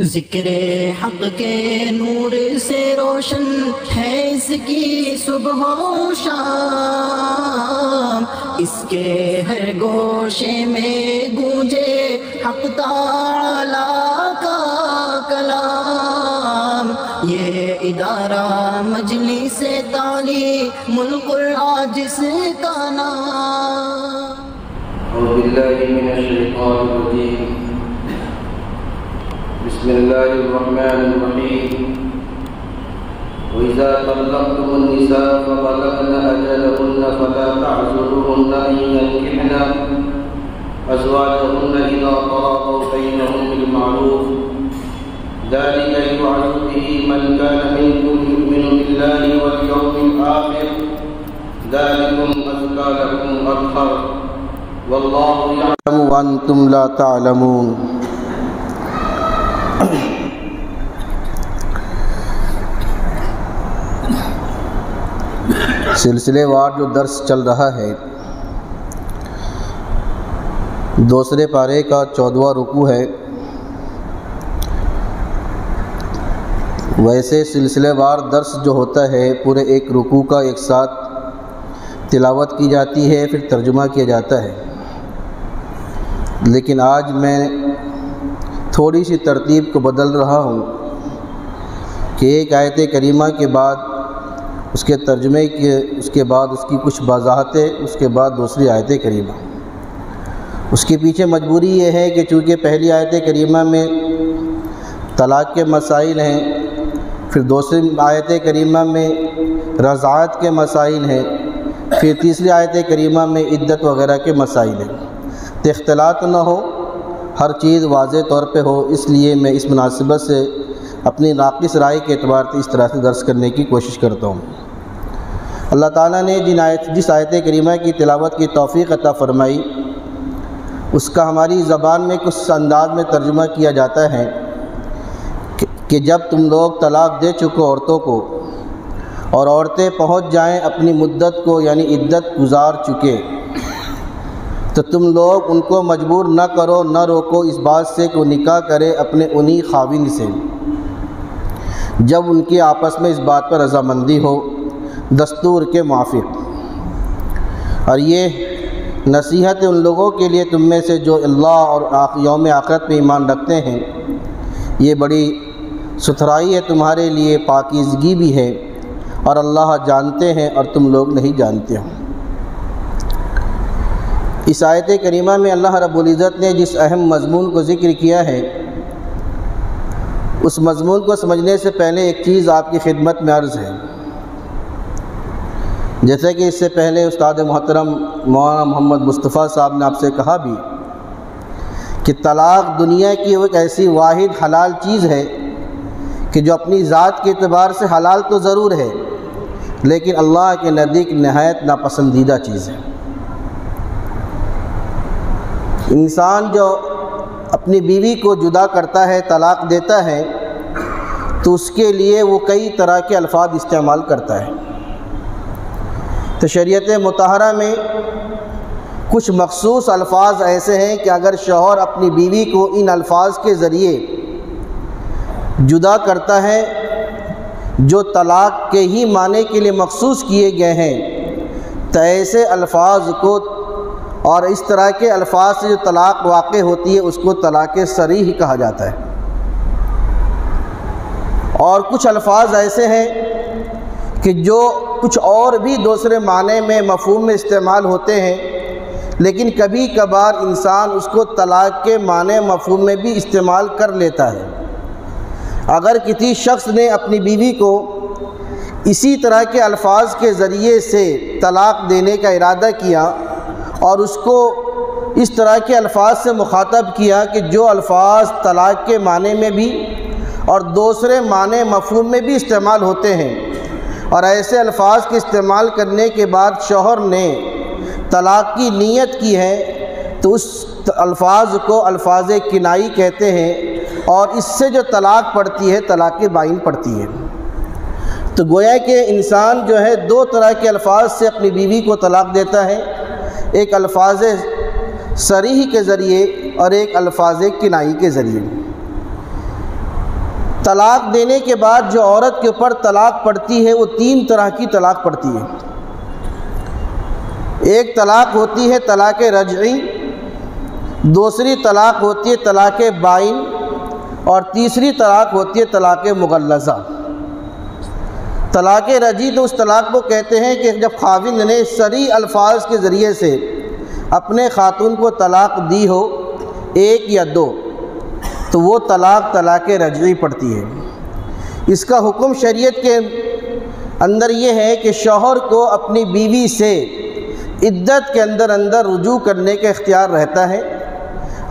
ذکر حق کے نور سے روشن ہے اس کی صبح و شام، اس کے ہر گوشے میں گونجے حق تعالی کا کلام۔ یہ ادارہ مجلس تعلیم القرآن جس کا نام۔ اعوذ باللہ من الشیطان الرجیم، بسم اللہ الرحمن الرحیم۔ وَإِذَا طَلَّقْتُمُ النِّسَاءَ فَبَلَغْنَ أَجَلَهُنَّ فَلَا تَعْضُلُوهُنَّ أَن يَنكِحْنَ أَزْوَاجَهُنَّ إِذَا تَرَاضَوْا بَيْنَهُم بِالْمَعْرُوفِ ذَلِكَ يُوعَظُ بِهِ مَن كَانَ مِنكُمْ يُؤْمِنُ بِاللَّهِ وَالْيَوْمِ الْآخِرِ ذَلِكُمْ أَزْكَىٰ لَكُمْ وَأَطْهَرُ وَاللَّهُ يَعْلَمُ وَأَنتُمْ لَا تَعْلَمُونَ۔ سلسلے وار جو درس چل رہا ہے، دوسرے پارے کا 14واں رکوع ہے۔ ویسے سلسلے وار درس جو ہوتا ہے پورے ایک رکوع کا ایک ساتھ تلاوت کی جاتی ہے، پھر ترجمہ کیا جاتا ہے، لیکن آج میں تھوڑی سی ترتیب کو بدل رہا ہوں کہ ایک آیت کریمہ کے بعد اس کے ترجمے کے اس کے بعد اس کی کچھ وضاحتیں، اس کے بعد دوسری آیت کریمہ۔ اس کے پیچھے مجبوری یہ ہے کہ چونکہ پہلی آیت کریمہ میں طلاق کے مسائل ہیں، پھر دوسری آیت کریمہ میں رضاعت کے مسائل ہیں، پھر تیسری آیت کریمہ میں عدت وغیرہ کے مسائل ہیں، تو اختلاط نہ ہو، ہر چیز واضح طور پہ ہو، اس لیے میں اس مناسبت سے اپنی ناقص رائے کے اعتبار سے اس طرح سے درس کرنے کی کوشش کرتا ہوں۔ اللہ تعالیٰ نے جس آیت کریمہ کی تلاوت کی توفیق عطا فرمائی، اس کا ہماری زبان میں کچھ انداز میں ترجمہ کیا جاتا ہے کہ جب تم لوگ طلاق دے چکو عورتوں کو اور عورتیں پہنچ جائیں اپنی مدت کو یعنی عدت گزار چکے، تو تم لوگ ان کو مجبور نہ کرو، نہ روکو اس بات سے کہ وہ نکاح کرے اپنے انہی خاوند سے، جب ان کی آپس میں اس بات پر رضامندی ہو دستور کے موافق۔ اور یہ نصیحت ان لوگوں کے لیے تم میں سے جو اللہ اور یوم آخرت پہ ایمان رکھتے ہیں، یہ بڑی ستھرائی ہے تمہارے لیے، پاکیزگی بھی ہے، اور اللہ جانتے ہیں اور تم لوگ نہیں جانتے ہو۔ اس آیت کریمہ میں اللہ رب العزت نے جس اہم مضمون کو ذکر کیا ہے، اس مضمون کو سمجھنے سے پہلے ایک چیز آپ کی خدمت میں عرض ہے۔ جیسے کہ اس سے پہلے استاد محترم مولانا محمد مصطفیٰ صاحب نے آپ سے کہا بھی کہ طلاق دنیا کی ایک ایسی واحد حلال چیز ہے کہ جو اپنی ذات کے اعتبار سے حلال تو ضرور ہے، لیکن اللہ کے نزدیک نہایت ناپسندیدہ چیز ہے۔ انسان جو اپنی بیوی کو جدا کرتا ہے، طلاق دیتا ہے، تو اس کے لیے وہ کئی طرح کے الفاظ استعمال کرتا ہے۔ تو شریعت مطہرہ میں کچھ مخصوص الفاظ ایسے ہیں کہ اگر شوہر اپنی بیوی کو ان الفاظ کے ذریعے جدا کرتا ہے جو طلاق کے ہی معنی کے لیے مخصوص کیے گئے ہیں، تو ایسے الفاظ کو اور اس طرح کے الفاظ سے جو طلاق واقع ہوتی ہے اس کو طلاق صریح کہا جاتا ہے۔ اور کچھ الفاظ ایسے ہیں کہ جو کچھ اور بھی دوسرے معنی میں مفہوم میں استعمال ہوتے ہیں، لیکن کبھی کبھار انسان اس کو طلاق کے معنی مفہوم میں بھی استعمال کر لیتا ہے۔ اگر کسی شخص نے اپنی بیوی کو اسی طرح کے الفاظ کے ذریعے سے طلاق دینے کا ارادہ کیا اور اس کو اس طرح کے الفاظ سے مخاطب کیا کہ جو الفاظ طلاق کے معنی میں بھی اور دوسرے معنی مفہوم میں بھی استعمال ہوتے ہیں، اور ایسے الفاظ کے استعمال کرنے کے بعد شوہر نے طلاق کی نیت کی ہے، تو اس الفاظ کو الفاظ کنائی کہتے ہیں، اور اس سے جو طلاق پڑتی ہے طلاق بائن پڑتی ہے۔ تو گویا کہ انسان جو ہے دو طرح کے الفاظ سے اپنی بیوی کو طلاق دیتا ہے، ایک الفاظ صریح کے ذریعے اور ایک الفاظ کنائی کے ذریعے۔ طلاق دینے کے بعد جو عورت کے اوپر طلاق پڑتی ہے وہ 3 طرح کی طلاق پڑتی ہے۔ ایک طلاق ہوتی ہے طلاق رجعی، دوسری طلاق ہوتی ہے طلاق بائن، اور تیسری طلاق ہوتی ہے طلاق مغلظہ۔ طلاق رجعی تو اس طلاق کو کہتے ہیں کہ جب خاوند نے صریح الفاظ کے ذریعے سے اپنے خاتون کو طلاق دی ہو، 1 یا 2، تو وہ طلاق رجعی پڑتی ہے۔ اس کا حکم شریعت کے اندر یہ ہے کہ شوہر کو اپنی بیوی سے عدت کے اندر رجوع کرنے کا اختیار رہتا ہے۔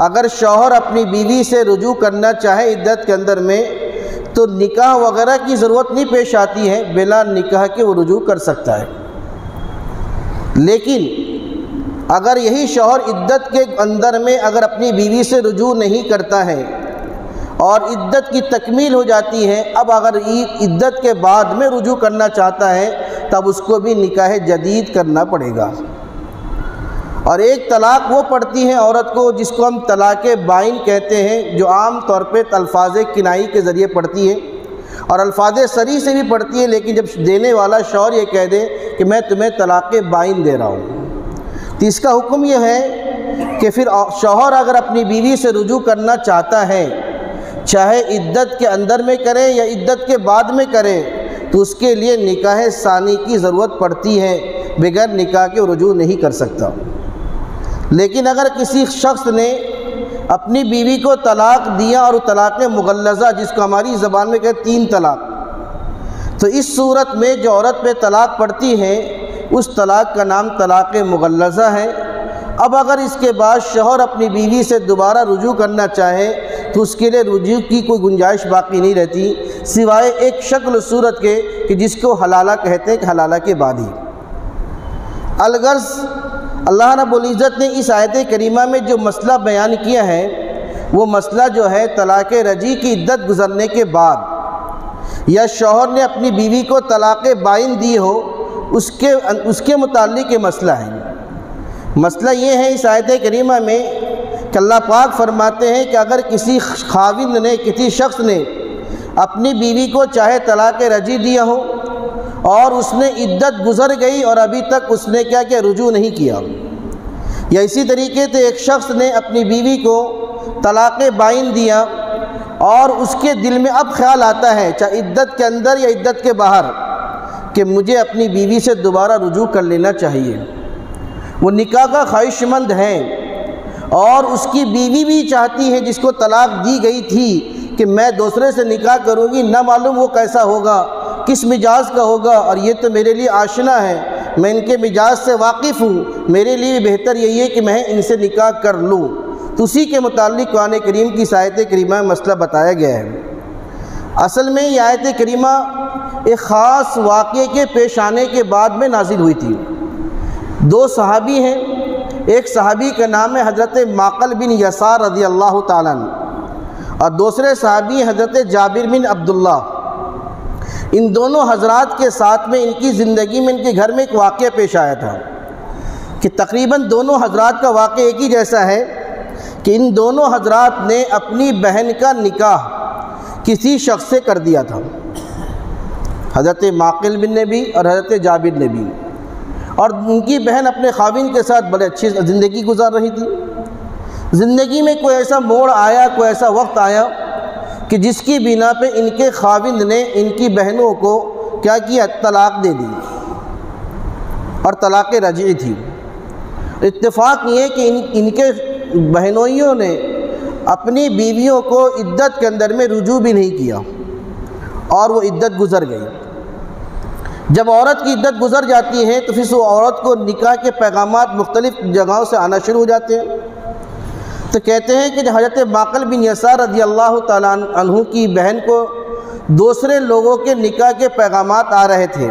اگر شوہر اپنی بیوی سے رجوع کرنا چاہے عدت کے اندر میں تو نکاح وغیرہ کی ضرورت نہیں پیش آتی ہے، بلا نکاح کے وہ رجوع کر سکتا ہے۔ لیکن اگر یہی شوہر عدت کے اندر میں اگر اپنی بیوی سے رجوع نہیں کرتا ہے اور عدت کی تکمیل ہو جاتی ہے، اب اگر عدت کے بعد میں رجوع کرنا چاہتا ہے تب اس کو بھی نکاح جدید کرنا پڑے گا۔ اور ایک طلاق وہ پڑتی ہے عورت کو جس کو ہم طلاق بائن کہتے ہیں، جو عام طور پہ الفاظ کنائی کے ذریعے پڑتی ہے اور الفاظ صریح سے بھی پڑتی ہے، لیکن جب دینے والا شوہر یہ کہہ دے کہ میں تمہیں طلاق بائن دے رہا ہوں، تو اس کا حکم یہ ہے کہ پھر شوہر اگر اپنی بیوی سے رجوع کرنا چاہتا ہے، چاہے عدت کے اندر میں کرے یا عدت کے بعد میں کرے، تو اس کے لیے نکاح ثانی کی ضرورت پڑتی ہے، بغیر نکاح کے رجوع نہیں کر سکتا۔ لیکن اگر کسی شخص نے اپنی بیوی کو طلاق دیا اور طلاق مغلظہ، جس کو ہماری زبان میں کہتے 3 طلاق، تو اس صورت میں جو عورت پہ طلاق پڑتی ہے اس طلاق کا نام طلاق مغلظہ ہے۔ اب اگر اس کے بعد شوہر اپنی بیوی سے دوبارہ رجوع کرنا چاہے تو اس کے لیے رجوع کی کوئی گنجائش باقی نہیں رہتی، سوائے ایک شکل و صورت کے کہ جس کو حلالہ کہتے ہیں، کہ حلالہ کے بعد ہی۔ الغرض اللہ رب العزت نے اس آیت کریمہ میں جو مسئلہ بیان کیا ہے وہ مسئلہ جو ہے طلاق رجعی کی عدت گزرنے کے بعد یا شوہر نے اپنی بیوی کو طلاق بائن دی ہو اس کے متعلق یہ مسئلہ ہے۔ مسئلہ یہ ہے اس آیت کریمہ میں کہ اللہ پاک فرماتے ہیں کہ اگر کسی خاوند نے، کسی شخص نے اپنی بیوی کو چاہے طلاق رجعی دیا ہو اور اس نے عدت گزر گئی اور ابھی تک اس نے کیا رجوع نہیں کیا، یا اسی طریقے سے ایک شخص نے اپنی بیوی کو طلاق بائن دیا اور اس کے دل میں اب خیال آتا ہے، چاہے عدت کے اندر یا عدت کے باہر، کہ مجھے اپنی بیوی سے دوبارہ رجوع کر لینا چاہیے، وہ نکاح کا خواہش مند ہے اور اس کی بیوی بھی چاہتی ہے جس کو طلاق دی گئی تھی کہ میں دوسرے سے نکاح کروں گی، نہ معلوم وہ کیسا ہوگا، کس مزاج کا ہوگا، اور یہ تو میرے لیے آشنا ہے، میں ان کے مزاج سے واقف ہوں، میرے لیے بہتر یہی ہے کہ میں ان سے نکاح کر لوں۔ تو اسی کے متعلق قرآن کریم کی آیت کریمہ میں مسئلہ بتایا گیا ہے۔ اصل میں یہ آیت کریمہ ایک خاص واقعے کے پیش آنے کے بعد میں نازل ہوئی تھی۔ 2 صحابی ہیں، ایک صحابی کا نام ہے حضرت معقل بن یسار رضی اللہ تعالیٰ عنہ، اور دوسرے صحابی حضرت جابر بن عبداللہ۔ ان دونوں حضرات کے ساتھ میں ان کی زندگی میں، ان کے گھر میں ایک واقعہ پیش آیا تھا کہ تقریباً دونوں حضرات کا واقعہ ایک ہی جیسا ہے کہ ان دونوں حضرات نے اپنی بہن کا نکاح کسی شخص سے کر دیا تھا، حضرت معقل بن نے بھی اور حضرت جابر نے بھی، اور ان کی بہن اپنے خاوند کے ساتھ بڑے اچھی زندگی گزار رہی تھی۔ زندگی میں کوئی ایسا موڑ آیا، کوئی ایسا وقت آیا کہ جس کی بنا پہ ان کے خاوند نے ان کی بہنوں کو کیا کیا، طلاق دے دی، اور طلاق رجعی تھی۔ اتفاق یہ ہے کہ ان کے بہنوئیوں نے اپنی بیویوں کو عدت کے اندر میں رجوع بھی نہیں کیا اور وہ عدت گزر گئی۔ جب عورت کی عدت گزر جاتی ہے تو پھر وہ عورت کو نکاح کے پیغامات مختلف جگہوں سے آنا شروع ہو جاتے ہیں۔ تو کہتے ہیں کہ حضرت معقل بن یسار رضی اللہ تعالیٰ عنہ کی بہن کو دوسرے لوگوں کے نکاح کے پیغامات آ رہے تھے،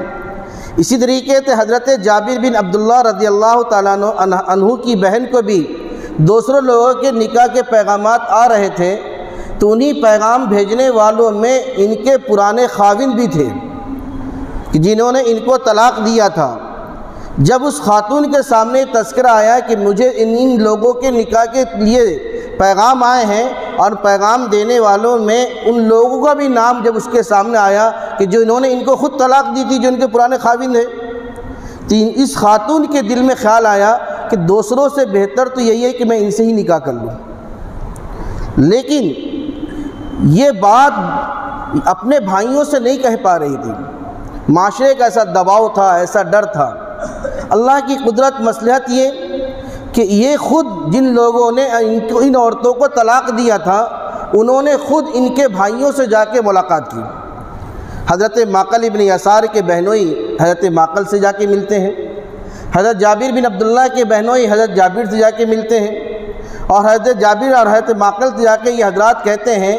اسی طریقے سے حضرت جابر بن عبداللہ رضی اللہ تعالیٰ عنہ کی بہن کو بھی دوسرے لوگوں کے نکاح کے پیغامات آ رہے تھے۔ تو انہی پیغام بھیجنے والوں میں ان کے پرانے خاوند بھی تھے کہ جنہوں نے ان کو طلاق دیا تھا۔ جب اس خاتون کے سامنے تذکرہ آیا کہ مجھے ان لوگوں کے نکاح کے لیے پیغام آئے ہیں، اور پیغام دینے والوں میں ان لوگوں کا بھی نام جب اس کے سامنے آیا کہ جو انہوں نے ان کو خود طلاق دی تھی، جو ان کے پرانے خاوند ہیں، اس خاتون کے دل میں خیال آیا کہ دوسروں سے بہتر تو یہی ہے کہ میں ان سے ہی نکاح کر لوں۔ لیکن یہ بات اپنے بھائیوں سے نہیں کہہ پا رہی تھی، معاشرے کا ایسا دباؤ تھا، ایسا ڈر تھا۔ اللہ کی قدرت مصلحت یہ کہ یہ خود جن لوگوں نے ان عورتوں کو طلاق دیا تھا، انہوں نے خود ان کے بھائیوں سے جا کے ملاقات کی۔ حضرت معقل ابن یسار کے بہنوئی حضرت معقل سے جا کے ملتے ہیں، حضرت جابر بن عبداللہ کے بہنوئی حضرت جابر سے جا کے ملتے ہیں، اور حضرت جابر اور حضرت معقل سے جا کے یہ حضرات کہتے ہیں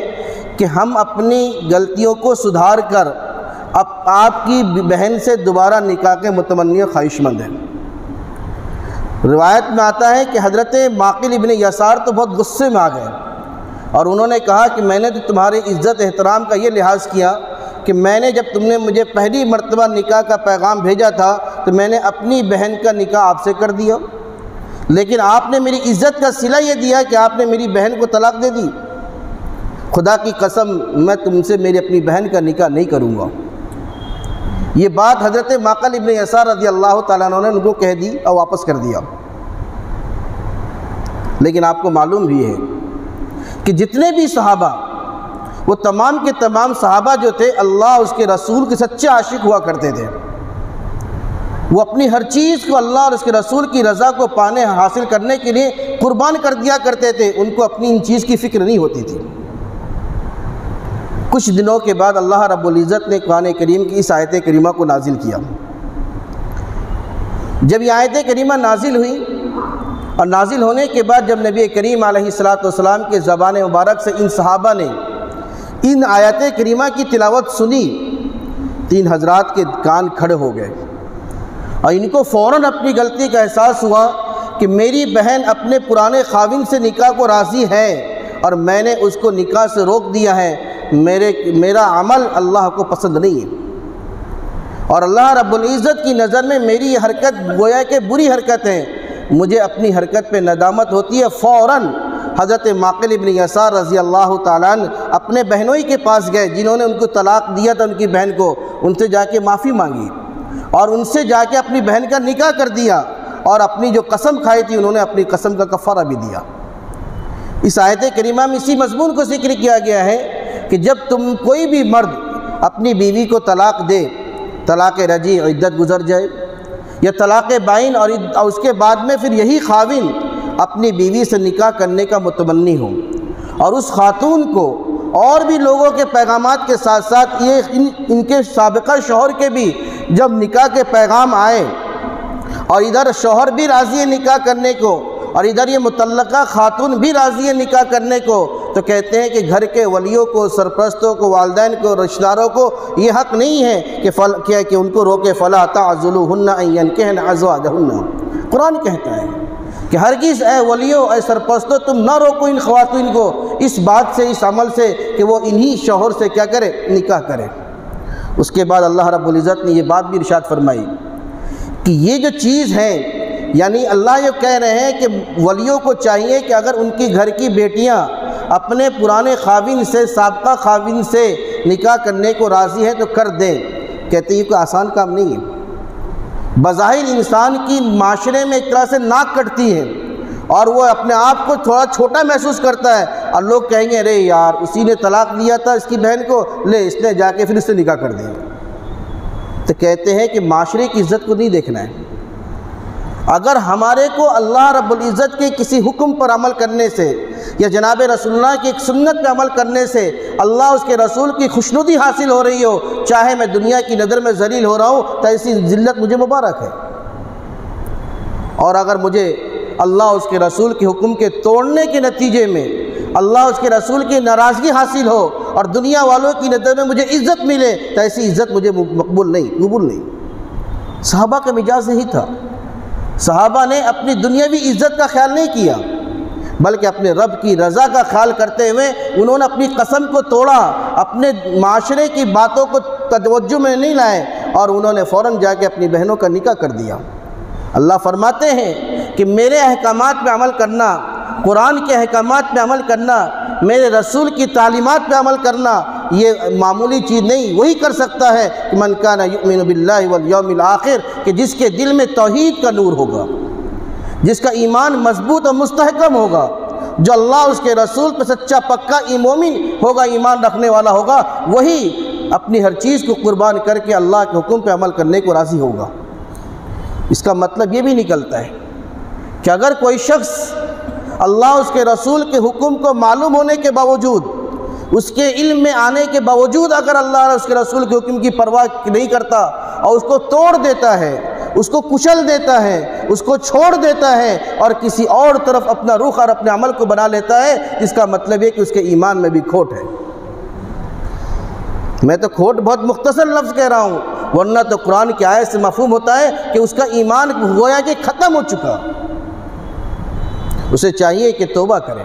کہ ہم اپنی غلطیوں کو سدھار کر اب آپ کی بہن سے دوبارہ نکاح کے متمنی و خواہش مند ہیں۔ روایت میں آتا ہے کہ حضرت معقل ابن یسار تو بہت غصے میں آ گئے، اور انہوں نے کہا کہ میں نے تو تمہاری عزت احترام کا یہ لحاظ کیا کہ میں نے جب تم نے مجھے پہلی مرتبہ نکاح کا پیغام بھیجا تھا تو میں نے اپنی بہن کا نکاح آپ سے کر دیا، لیکن آپ نے میری عزت کا صلہ یہ دیا کہ آپ نے میری بہن کو طلاق دے دی۔ خدا کی قسم میں تم سے میری اپنی بہن کا نکاح نہیں کروں گا۔ یہ بات حضرت معقل ابن یسار رضی اللہ تعالیٰ عنہ نے ان کو کہہ دی اور واپس کر دیا۔ لیکن آپ کو معلوم بھی ہے کہ جتنے بھی صحابہ، وہ تمام کے تمام صحابہ جو تھے اللہ اس کے رسول کے سچے عاشق ہوا کرتے تھے۔ وہ اپنی ہر چیز کو اللہ اور اس کے رسول کی رضا کو پانے حاصل کرنے کے لیے قربان کر دیا کرتے تھے، ان کو اپنی ان چیز کی فکر نہیں ہوتی تھی۔ کچھ دنوں کے بعد اللہ رب العزت نے قرآن کریم کی اس آیت کریمہ کو نازل کیا۔ جب یہ آیت کریمہ نازل ہوئی، اور نازل ہونے کے بعد جب نبی کریم علیہ السلام کے زبان مبارک سے ان صحابہ نے ان آیت کریمہ کی تلاوت سنی، تین حضرات کے کان کھڑے ہو گئے، اور ان کو فوراً اپنی غلطی کا احساس ہوا کہ میری بہن اپنے پرانے خاوند سے نکاح کو راضی ہے اور میں نے اس کو نکاح سے روک دیا ہے، میرا عمل اللہ کو پسند نہیں ہے، اور اللہ رب العزت کی نظر میں میری یہ حرکت گویا کہ بری حرکت ہے، مجھے اپنی حرکت پہ ندامت ہوتی ہے۔ فوراً حضرت معقل ابن یسار رضی اللہ تعالیٰ عنہ اپنے بہنوئی کے پاس گئے جنہوں نے ان کو طلاق دیا تھا، ان کی بہن کو، ان سے جا کے معافی مانگی اور ان سے جا کے اپنی بہن کا نکاح کر دیا، اور اپنی جو قسم کھائی تھی انہوں نے اپنی قسم کا کفارہ بھی دیا۔ اس آیت کریمہ میں اسی مضمون کو ذکر کیا گیا ہے کہ جب تم کوئی بھی مرد اپنی بیوی کو طلاق دے، طلاق رجعی عدت گزر جائے، یا طلاق بائن، اور اس کے بعد میں پھر یہی خاوند اپنی بیوی سے نکاح کرنے کا متمنی ہو، اور اس خاتون کو اور بھی لوگوں کے پیغامات کے ساتھ ساتھ یہ ان کے سابقہ شوہر کے بھی جب نکاح کے پیغام آئے، اور ادھر شوہر بھی راضی ہے نکاح کرنے کو، اور ادھر یہ متعلقہ خاتون بھی راضی ہے نکاح کرنے کو، تو کہتے ہیں کہ گھر کے ولیوں کو، سرپرستوں کو، والدین کو، رشتہ داروں کو یہ حق نہیں ہے کہ ان کو روکے فَلَا تَعْزُلُوهُنَّ أَن يَنكِحْنَ أَزْوَاجَهُنَّ۔ قرآن کہتا ہے کہ ہرگز اے ولیوں، اے سرپرستوں، تم نہ روکو ان خواتین کو اس بات سے، اس عمل سے کہ وہ انہی شوہر سے کیا کرے، نکاح کرے۔ اس کے بعد اللہ رب العزت نے یہ بات بھی ارشاد فرمائی کہ یہ جو چیز ہے، یعنی اللہ یہ کہہ رہے ہیں کہ ولیوں کو چاہیے کہ اگر ان کی گھر کی بیٹیاں اپنے پرانے خاوند سے، سابقہ خاوند سے نکاح کرنے کو راضی ہیں تو کر دیں۔ کہتے ہیں یہ کوئی آسان کام نہیں ہے۔ بظاہر انسان کی معاشرے میں ایک طرح سے ناک کٹتی ہے، اور وہ اپنے آپ کو تھوڑا چھوٹا محسوس کرتا ہے، اور لوگ کہیں گے ارے یار اسی نے طلاق دیا تھا اس کی بہن کو، لے اس نے جا کے پھر اس سے نکاح کر دیا۔ تو کہتے ہیں کہ معاشرے کی عزت کو نہیں دیکھنا ہے۔ اگر ہمارے کو اللہ رب العزت کے کسی حکم پر عمل کرنے سے، یا جناب رسول اللہ کی ایک سنت پہ عمل کرنے سے اللہ اس کے رسول کی خوشنودی حاصل ہو رہی ہو، چاہے میں دنیا کی نظر میں ذلیل ہو رہا ہوں تو ایسی ذلت مجھے مبارک ہے، اور اگر مجھے اللہ اس کے رسول کے حکم کے توڑنے کے نتیجے میں اللہ اس کے رسول کی ناراضگی حاصل ہو اور دنیا والوں کی نظر میں مجھے عزت ملے تو ایسی عزت مجھے قبول نہیں۔ صحابہ کا مزاج یہی تھا۔ صحابہ نے اپنی دنیاوی عزت کا خیال نہیں کیا، بلکہ اپنے رب کی رضا کا خیال کرتے ہوئے انہوں نے اپنی قسم کو توڑا، اپنے معاشرے کی باتوں کو توجہ میں نہیں لائے، اور انہوں نے فوراً جا کے اپنی بہنوں کا نکاح کر دیا۔ اللہ فرماتے ہیں کہ میرے احکامات پہ عمل کرنا قرآن کے احکامات پہ عمل کرنا، میرے رسول کی تعلیمات پہ عمل کرنا، یہ معمولی چیز نہیں۔ وہی کر سکتا ہے کہ من کان یؤمن باللہ والیوم الآخر، کہ جس کے دل میں توحید کا نور ہوگا، جس کا ایمان مضبوط اور مستحکم ہوگا، جو اللہ اس کے رسول پہ سچا پکا مومن ہوگا، ایمان رکھنے والا ہوگا، وہی اپنی ہر چیز کو قربان کر کے اللہ کے حکم پہ عمل کرنے کو راضی ہوگا۔ اس کا مطلب یہ بھی نکلتا ہے کہ اگر کوئی شخص اللہ اس کے رسول کے حکم کو معلوم ہونے کے باوجود، اس کے علم میں آنے کے باوجود اگر اللہ اور اس کے رسول کے حکم کی پرواہ نہیں کرتا اور اس کو توڑ دیتا ہے، اس کو کچل دیتا ہے، اس کو چھوڑ دیتا ہے اور کسی اور طرف اپنا رخ اور اپنے عمل کو بنا لیتا ہے، اس کا مطلب یہ کہ اس کے ایمان میں بھی کھوٹ ہے۔ میں تو کھوٹ بہت مختصر لفظ کہہ رہا ہوں، ورنہ تو قرآن کی آیت سے مفہوم ہوتا ہے کہ اس کا ایمان گویا کہ ختم ہو چکا۔ اسے چاہیے کہ توبہ کرے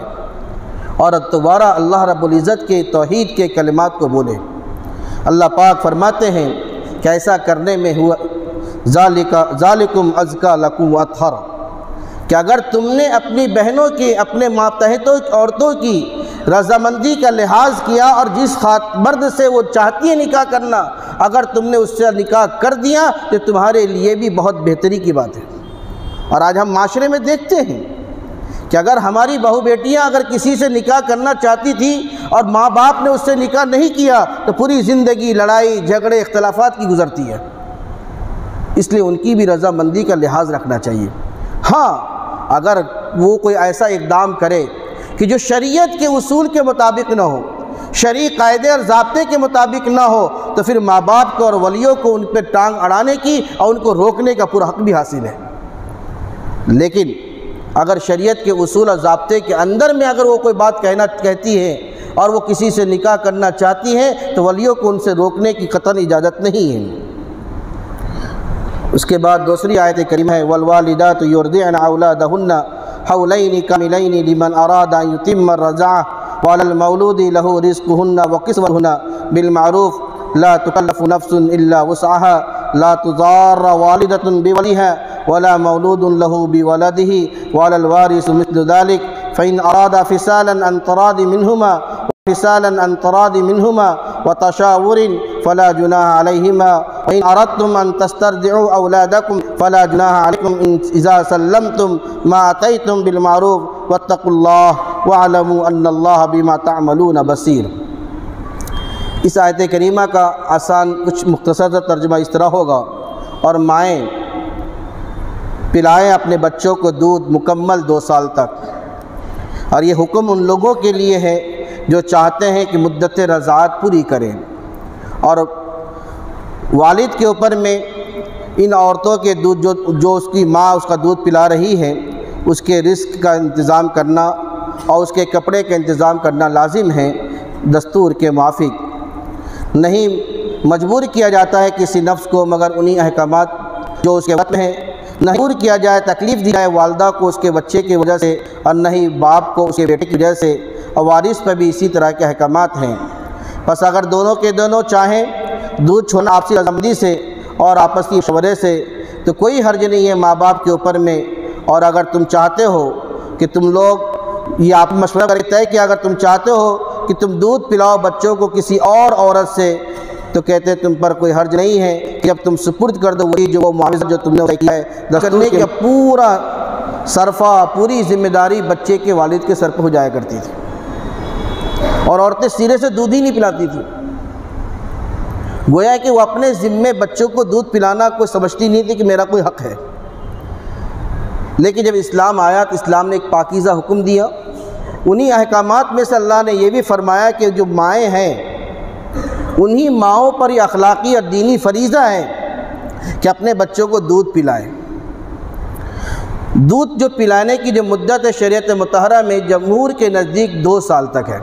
اور دوبارہ اللہ رب العزت کے توحید کے کلمات کو بولے۔ اللہ پاک فرماتے ہیں کہ ایسا کرنے میں ہوا ذالکم ازکا لکم واطہر، کہ اگر تم نے اپنی بہنوں کی، اپنے ماتحتوں عورتوں کی رضامندی کا لحاظ کیا اور جس مرد سے وہ چاہتی ہے نکاح کرنا، اگر تم نے اس سے نکاح کر دیا تو تمہارے لیے بھی بہت بہتری کی بات ہے۔ اور آج ہم معاشرے میں دیکھتے ہیں کہ اگر ہماری بہو بیٹیاں اگر کسی سے نکاح کرنا چاہتی تھی اور ماں باپ نے اس سے نکاح نہیں کیا تو پوری زندگی لڑائی جھگڑے اختلافات کی گزرتی ہے۔ اس لیے ان کی بھی رضامندی کا لحاظ رکھنا چاہیے۔ ہاں، اگر وہ کوئی ایسا اقدام کرے کہ جو شریعت کے اصول کے مطابق نہ ہو، شرعی قاعدے اور ضابطے کے مطابق نہ ہو، تو پھر ماں باپ کو اور ولیوں کو ان پہ ٹانگ اڑانے کی اور ان کو روکنے کا پورا حق بھی حاصل ہے۔ لیکن اگر شریعت کے اصول اور ضابطے کے اندر میں اگر وہ کوئی بات کہتی ہے اور وہ کسی سے نکاح کرنا چاہتی ہے تو ولیوں کو ان سے روکنے کی قطعاً اجازت نہیں ہے۔ اس کے بعد دوسری آیت کریمہ ہے والوالدات یرضعن اولادہن حولین کاملین لمن اراد ان یتم الرضاعہ وعلی المولود لہ رزقہن وکسوتہن بالمعروف لا تکلف نفس الا وسعها لا تضار والدۃ بولدہا ولا مولود له بولده وعلى الوارث مثل ذلك فإن أراد فصالا عن تراض منهما وتشاور فلا جناح عليهما وإن أردتم أن تسترضعوا أولادكم فلا جناح عليكم إذا سلمتم ما آتيتم بالمعروف واتقوا الله واعلموا أن الله بما تعملون بصير۔ اس آیت کریمہ کا آسان کچھ مختصر ترجمہ اس طرح ہوگا، اور مائیں پلائیں اپنے بچوں کو دودھ مکمل 2 سال تک، اور یہ حکم ان لوگوں کے لیے ہے جو چاہتے ہیں کہ مدت رضاعت پوری کریں، اور والد کے اوپر میں ان عورتوں کے دودھ جو اس کی ماں اس کا دودھ پلا رہی ہے اس کے رزق کا انتظام کرنا اور اس کے کپڑے کا انتظام کرنا لازم ہے، دستور کے موافق نہیں مجبور کیا جاتا ہے کسی نفس کو، مگر انہی احکامات جو اس کے وقت ہیں، نہ مجبور کیا جائے، تکلیف دی جائے والدہ کو اس کے بچے کی وجہ سے، اور نہ ہی باپ کو اس کے بیٹے کی وجہ سے، اور وارث پہ بھی اسی طرح کے احکامات ہیں۔ بس اگر دونوں کے دونوں چاہیں دودھ چھوڑنا آپسی رضامندی سے اور آپسی مشورے سے تو کوئی حرج نہیں ہے ماں باپ کے اوپر میں، اور اگر تم چاہتے ہو کہ تم لوگ یہ آپ مشورہ کر کے طے کیا، اگر تم چاہتے ہو کہ تم دودھ پلاؤ بچوں کو کسی اور عورت سے تو کہتے تم پر کوئی حرج نہیں ہے کہ جب تم سپرد کر دو وہی جو وہ معاوضہ جو تم نے کیا ہے کرنے کا پورا صرفہ، پوری ذمہ داری بچے کے والد کے سر پہ ہو جایا کرتی تھی، اور عورتیں سرے سے دودھ ہی نہیں پلاتی تھی۔ گویا کہ وہ اپنے ذمے بچوں کو دودھ پلانا کوئی سمجھتی نہیں تھی کہ میرا کوئی حق ہے۔ لیکن جب اسلام آیا تو اسلام نے ایک پاکیزہ حکم دیا، انہی احکامات میں سے اللہ نے یہ بھی فرمایا کہ جو مائیں ہیں انہی ماؤں پر یہ اخلاقی اور دینی فریضہ ہے کہ اپنے بچوں کو دودھ پلائیں۔ دودھ جو پلانے کی جو مدت ہے شریعت مطہرہ میں جمہور کے نزدیک 2 سال تک ہے،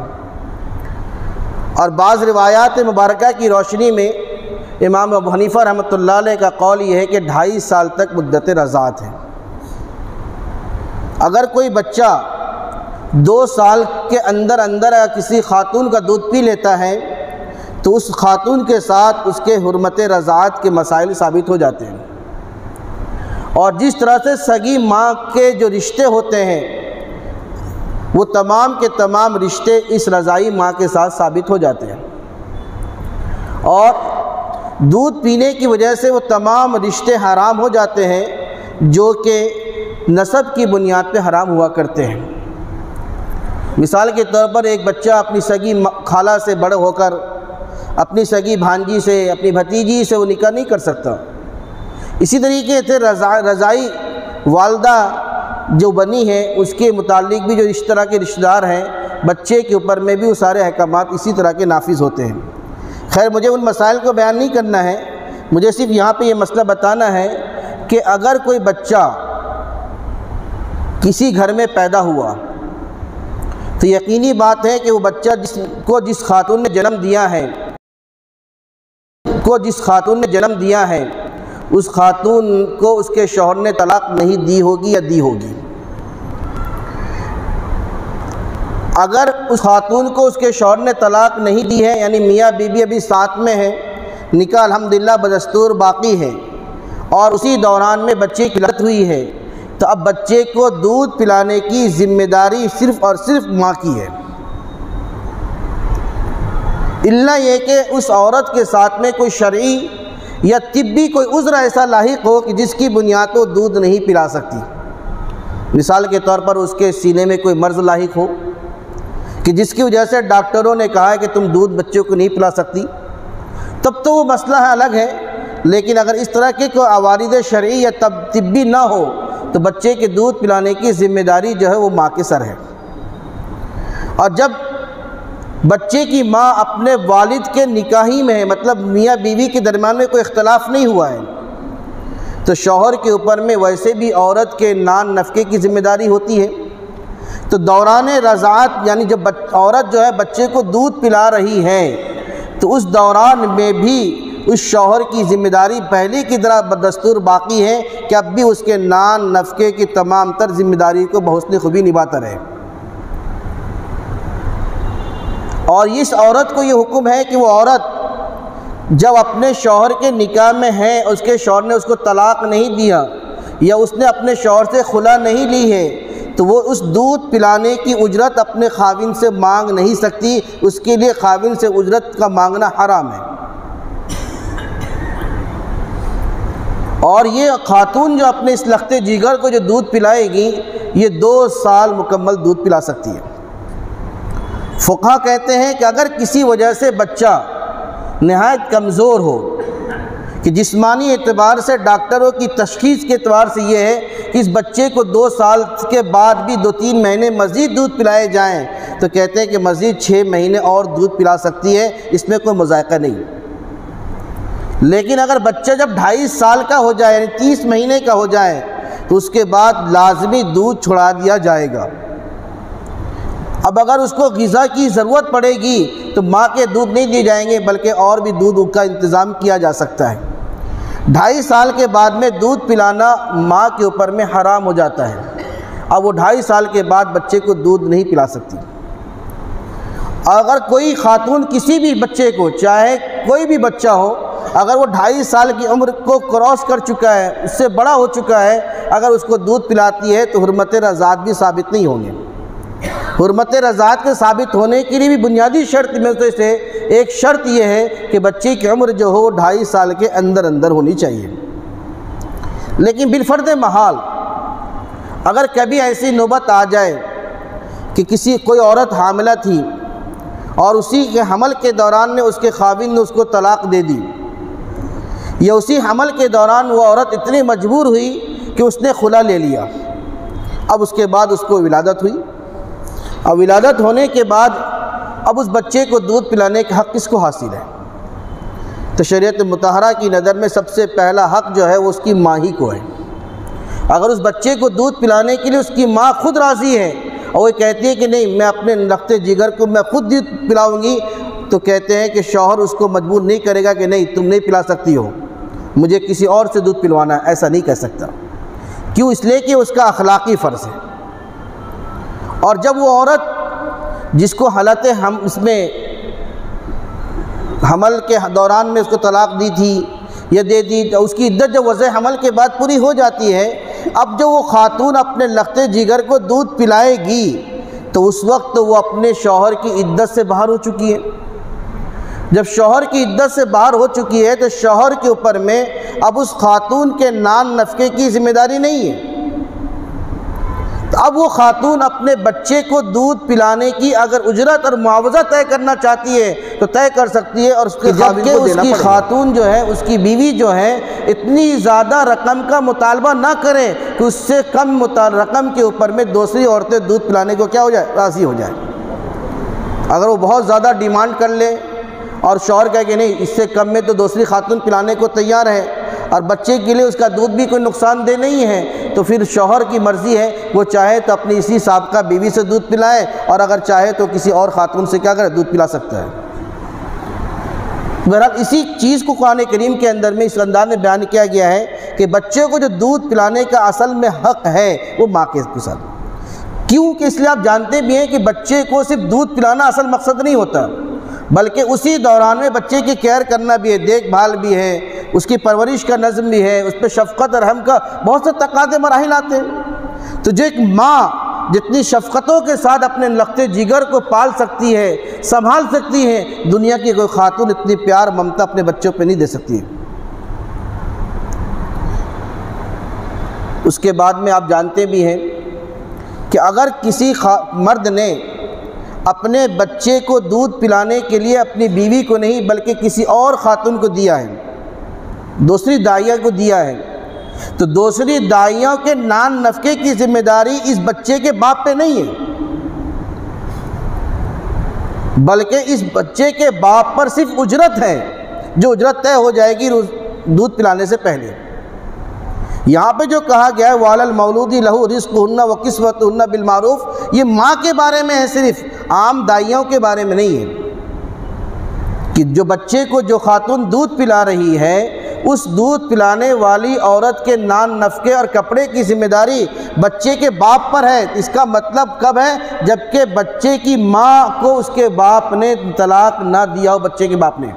اور بعض روایات مبارکہ کی روشنی میں امام ابو حنیفہ رحمۃ اللہ علیہ کا قول یہ ہے کہ 2.5 سال تک مدت رضاعت ہے۔ اگر کوئی بچہ 2 سال کے اندر اگر کسی خاتون کا دودھ پی لیتا ہے تو اس خاتون کے ساتھ اس کے حرمت رضاعت کے مسائل ثابت ہو جاتے ہیں، اور جس طرح سے سگی ماں کے جو رشتے ہوتے ہیں وہ تمام کے تمام رشتے اس رضائی ماں کے ساتھ ثابت ہو جاتے ہیں، اور دودھ پینے کی وجہ سے وہ تمام رشتے حرام ہو جاتے ہیں جو کہ نسب کی بنیاد پہ حرام ہوا کرتے ہیں۔ مثال کے طور پر ایک بچہ اپنی سگی خالہ سے بڑے ہو کر اپنی سگی بھانجی سے، اپنی بھتیجی سے وہ نکاح نہیں کر سکتا۔ اسی طریقے سے رضائی والدہ جو بنی ہے اس کے متعلق بھی جو اس طرح کے رشتہ دار ہیں، بچے کے اوپر میں بھی وہ سارے احکامات اسی طرح کے نافذ ہوتے ہیں۔ خیر، مجھے ان مسائل کو بیان نہیں کرنا ہے، مجھے صرف یہاں پہ یہ مسئلہ بتانا ہے کہ اگر کوئی بچہ کسی گھر میں پیدا ہوا تو یقینی بات ہے کہ وہ بچہ جس خاتون نے جنم دیا ہے اس خاتون کو اس کے شوہر نے طلاق نہیں دی ہوگی یا دی ہوگی۔ اگر اس خاتون کو اس کے شوہر نے طلاق نہیں دی ہے، یعنی میاں بیوی ابھی ساتھ میں ہے، نکاح الحمدللہ بدستور باقی ہے، اور اسی دوران میں بچے کی ولادت ہوئی ہے، تو اب بچے کو دودھ پلانے کی ذمہ داری صرف اور صرف ماں کی ہے، الا یہ کہ اس عورت کے ساتھ میں کوئی شرعی یا طبی کوئی عذر ایسا لاحق ہو کہ جس کی بنیاد پر دودھ نہیں پلا سکتی۔ مثال کے طور پر اس کے سینے میں کوئی مرض لاحق ہو کہ جس کی وجہ سے ڈاکٹروں نے کہا ہے کہ تم دودھ بچوں کو نہیں پلا سکتی، تب تو وہ مسئلہ الگ ہے۔ لیکن اگر اس طرح کے کوئی عوارض شرعی یا طبی نہ ہو تو بچے کے دودھ پلانے کی ذمہ داری جو ہے وہ ماں کے سر ہے۔ اور جب بچے کی ماں اپنے والد کے نکاحی میں ہے، مطلب میاں بیوی کے درمیان میں کوئی اختلاف نہیں ہوا ہے، تو شوہر کے اوپر میں ویسے بھی عورت کے نان نفقے کی ذمہ داری ہوتی ہے۔ تو دوران رضاعت، یعنی جب عورت جو ہے بچے کو دودھ پلا رہی ہے تو اس دوران میں بھی اس شوہر کی ذمہ داری پہلے کی طرح بدستور باقی ہے کہ اب بھی اس کے نان نفقے کی تمام تر ذمہ داری کو بحسن خوبی نبھاتا رہے۔ اور اس عورت کو یہ حکم ہے کہ وہ عورت جب اپنے شوہر کے نکاح میں ہے، اس کے شوہر نے اس کو طلاق نہیں دیا یا اس نے اپنے شوہر سے خلا نہیں لی ہے، تو وہ اس دودھ پلانے کی اجرت اپنے خاوند سے مانگ نہیں سکتی، اس کے لیے خاوند سے اجرت کا مانگنا حرام ہے۔ اور یہ خاتون جو اپنے اس لخت جگر کو جو دودھ پلائے گی، یہ 2 سال مکمل دودھ پلا سکتی ہے۔ فقہا کہتے ہیں کہ اگر کسی وجہ سے بچہ نہایت کمزور ہو کہ جسمانی اعتبار سے ڈاکٹروں کی تشخیص کے اعتبار سے یہ ہے کہ اس بچے کو 2 سال کے بعد بھی 2-3 مہینے مزید دودھ پلائے جائیں، تو کہتے ہیں کہ مزید 6 مہینے اور دودھ پلا سکتی ہے، اس میں کوئی مذائقہ نہیں۔ لیکن اگر بچہ جب 2.5 سال کا ہو جائے، یعنی 30 مہینے کا ہو جائے، تو اس کے بعد لازمی دودھ چھڑا دیا جائے گا۔ اب اگر اس کو غذا کی ضرورت پڑے گی تو ماں کے دودھ نہیں دیے جائیں گے، بلکہ اور بھی دودھ کا انتظام کیا جا سکتا ہے۔ 2.5 سال کے بعد میں دودھ پلانا ماں کے اوپر میں حرام ہو جاتا ہے۔ اب وہ 2.5 سال کے بعد بچے کو دودھ نہیں پلا سکتی۔ اگر کوئی خاتون کسی بھی بچے کو، چاہے کوئی بھی بچہ ہو، اگر وہ 2.5 سال کی عمر کو کراس کر چکا ہے، اس سے بڑا ہو چکا ہے، اگر اس کو دودھ پلاتی ہے تو حرمت رضاعت بھی ثابت نہیں ہوں گے۔ حرمت رضاعت کے ثابت ہونے کے لیے بھی بنیادی شرط میں سے ایک شرط یہ ہے کہ بچے کی عمر جو ہو 2.5 سال کے اندر ہونی چاہیے۔ لیکن بالفرض محال اگر کبھی ایسی نوبت آ جائے کہ کوئی عورت حاملہ تھی اور اسی کے حمل کے دوران میں اس کے خاوند نے اس کو طلاق دے دی، یا اسی حمل کے دوران وہ عورت اتنی مجبور ہوئی کہ اس نے خلا لے لیا، اب اس کے بعد اس کو ولادت ہوئی، اور ولادت ہونے کے بعد اب اس بچے کو دودھ پلانے کا حق کس کو حاصل ہے؟ تو شریعت مطہرہ کی نظر میں سب سے پہلا حق جو ہے وہ اس کی ماں ہی کو ہے۔ اگر اس بچے کو دودھ پلانے کے لیے اس کی ماں خود راضی ہے اور وہ کہتی ہے کہ نہیں، میں اپنے لخت جگر کو میں خود دودھ پلاؤں گی، تو کہتے ہیں کہ شوہر اس کو مجبور نہیں کرے گا کہ نہیں تم نہیں پلا سکتی ہو، مجھے کسی اور سے دودھ پلوانا ہے، ایسا نہیں کہہ سکتا۔ کیوں؟ اس لیے کہ اس کا اخلاقی فرض ہے۔ اور جب وہ عورت جس کو حالت اس میں حمل کے دوران میں اس کو طلاق دی تھی یا دے دی، اس کی عدت جب وضع حمل کے بعد پوری ہو جاتی ہے، اب جو وہ خاتون اپنے لخت جگر کو دودھ پلائے گی تو اس وقت وہ اپنے شوہر کی عدت سے باہر ہو چکی ہے۔ جب شوہر کی عدت سے باہر ہو چکی ہے تو شوہر کے اوپر میں اب اس خاتون کے نان نفقے کی ذمہ داری نہیں ہے۔ تو اب وہ خاتون اپنے بچے کو دودھ پلانے کی اگر اجرت اور معاوضہ طے کرنا چاہتی ہے تو طے کر سکتی ہے، اور اس کے جبکہ اس کی خاتون جو ہے، اس کی بیوی جو ہے، اتنی زیادہ رقم کا مطالبہ نہ کرے کہ اس سے کم رقم کے اوپر میں دوسری عورتیں دودھ پلانے کو کیا ہو جائے، راضی ہو جائے۔ اگر وہ بہت زیادہ ڈیمانڈ کر لے اور شوہر کہے کہ نہیں اس سے کم میں تو دوسری خاتون پلانے کو تیار ہے، اور بچے کے لیے اس کا دودھ بھی کوئی نقصان دہ نہیں ہے، تو پھر شوہر کی مرضی ہے، وہ چاہے تو اپنی اسی سابقہ بیوی سے دودھ پلائے، اور اگر چاہے تو کسی اور خاتون سے کیا کرے، دودھ پلا سکتا ہے۔ بہرحال اسی چیز کو قرآن کریم کے اندر میں اس انداز میں بیان کیا گیا ہے کہ بچے کو جو دودھ پلانے کا اصل میں حق ہے وہ ماں کے ساتھ، کیونکہ اس لیے آپ جانتے بھی ہیں کہ بچے کو صرف دودھ پلانا اصل مقصد نہیں ہوتا، بلکہ اسی دوران میں بچے کی کیئر کرنا بھی ہے، دیکھ بھال بھی ہے، اس کی پرورش کا نظم بھی ہے، اس پہ شفقت اور رحم کا بہت سے تقاضے مراحل آتے ہیں۔ تو جو ایک ماں جتنی شفقتوں کے ساتھ اپنے لخت جگر کو پال سکتی ہے، سنبھال سکتی ہے، دنیا کی کوئی خاتون اتنی پیار ممتا اپنے بچوں پہ نہیں دے سکتی ہے۔ اس کے بعد میں آپ جانتے بھی ہیں کہ اگر کسی مرد نے اپنے بچے کو دودھ پلانے کے لیے اپنی بیوی کو نہیں بلکہ کسی اور خاتون کو دیا ہے، دوسری دائیہ کو دیا ہے، تو دوسری دائیوں کے نان نفقے کی ذمہ داری اس بچے کے باپ پہ نہیں ہے، بلکہ اس بچے کے باپ پر صرف اجرت ہے، جو اجرت طے ہو جائے گی دودھ پلانے سے پہلے۔ یہاں پہ جو کہا گیا ہے وَعَلَى الْمَوْلُودِ لَهُ رِزْقُهُنَّ وَكِسْوَتُهُنَّ بِالْمَعْرُوفِ، یہ ماں کے بارے میں ہے، صرف عام دائیوں کے بارے میں نہیں ہے، کہ جو بچے کو جو خاتون دودھ پلا رہی ہے اس دودھ پلانے والی عورت کے نان نفقے اور کپڑے کی ذمہ داری بچے کے باپ پر ہے۔ اس کا مطلب کب ہے؟ جبکہ بچے کی ماں کو اس کے باپ نے طلاق نہ دیا ہو۔ بچے کے باپ نے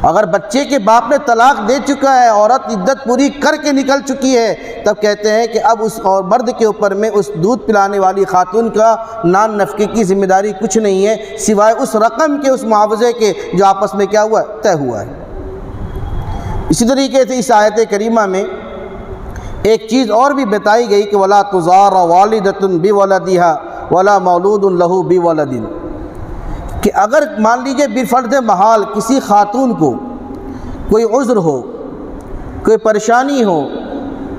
اگر بچے کے باپ نے طلاق دے چکا ہے، عورت عدت پوری کر کے نکل چکی ہے، تب کہتے ہیں کہ اب اس اور مرد کے اوپر میں اس دودھ پلانے والی خاتون کا نان نفقے کی ذمہ داری کچھ نہیں ہے سوائے اس رقم کے، اس معاوضے کے جو آپس میں کیا ہوا ہے، طے ہوا ہے۔ اسی طریقے سے اس آیت کریمہ میں ایک چیز اور بھی بتائی گئی کہ وَلَا تُضَارَ وَالِدَةٌ بِوَلَدِهَا وَلَا مَوْلُودٌ لَهُ بِوَلَدٍ، کہ اگر مان لیجئے بفرض محال کسی خاتون کو کوئی عذر ہو، کوئی پریشانی ہو،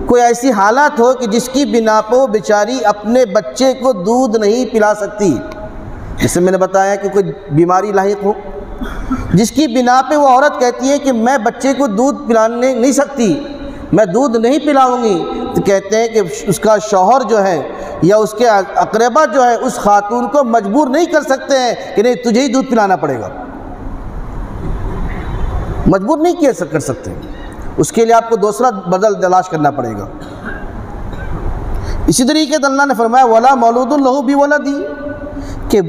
کوئی ایسی حالت ہو کہ جس کی بنا پہ وہ بیچاری اپنے بچے کو دودھ نہیں پلا سکتی، جیسے میں نے بتایا کہ کوئی بیماری لاحق ہو، جس کی بنا پہ وہ عورت کہتی ہے کہ میں بچے کو دودھ پلانے نہیں سکتی، میں دودھ نہیں پلاؤں گی، تو کہتے ہیں کہ اس کا شوہر جو ہے یا اس کے اقربا جو ہے اس خاتون کو مجبور نہیں کر سکتے ہیں کہ نہیں تجھے ہی دودھ پلانا پڑے گا، مجبور نہیں کر سکتے، اس کے لیے آپ کو دوسرا بدل تلاش کرنا پڑے گا۔ اسی طریقے سے اللہ نے فرمایا وَلَا مَوْلُودٌ لَهُ بِوَلَدٍ، کہ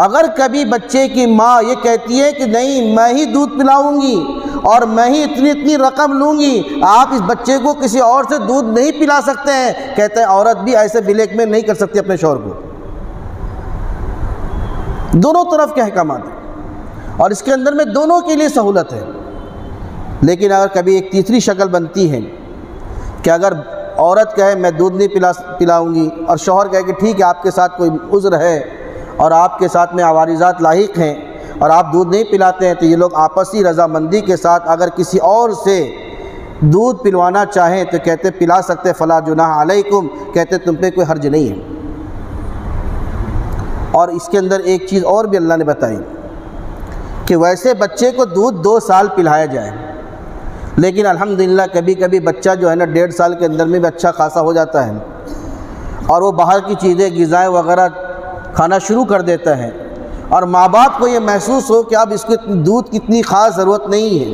اگر کبھی بچے کی ماں یہ کہتی ہے کہ نہیں میں ہی دودھ پلاؤں گی اور میں ہی اتنی رقم لوں گی، آپ اس بچے کو کسی اور سے دودھ نہیں پلا سکتے ہیں، کہتے ہیں عورت بھی ایسے بلیک میل نہیں کر سکتی اپنے شوہر کو۔ دونوں طرف کے احکامات ہیں اور اس کے اندر میں دونوں کے لیے سہولت ہے، لیکن اگر کبھی ایک تیسری شکل بنتی ہے کہ اگر عورت کہے میں دودھ نہیں پلاؤں گی اور شوہر کہے کہ ٹھیک ہے آپ کے ساتھ کوئی عذر ہے اور آپ کے ساتھ میں عوارضات لاحق ہیں اور آپ دودھ نہیں پلاتے ہیں، تو یہ لوگ آپسی رضامندی کے ساتھ اگر کسی اور سے دودھ پلوانا چاہیں تو کہتے پلا سکتے، فلا جناح علیکم، کہتے تم پہ کوئی حرج نہیں ہے۔ اور اس کے اندر ایک چیز اور بھی اللہ نے بتائی کہ ویسے بچے کو دودھ 2 سال پلایا جائے، لیکن الحمدللہ کبھی کبھی بچہ جو ہے نا 1.5 سال کے اندر میں بھی اچھا خاصا ہو جاتا ہے اور وہ باہر کی چیزیں غذائیں وغیرہ کھانا شروع کر دیتا ہے، اور ماں باپ کو یہ محسوس ہو کہ اب اس کو دودھ کی اتنی خاص ضرورت نہیں ہے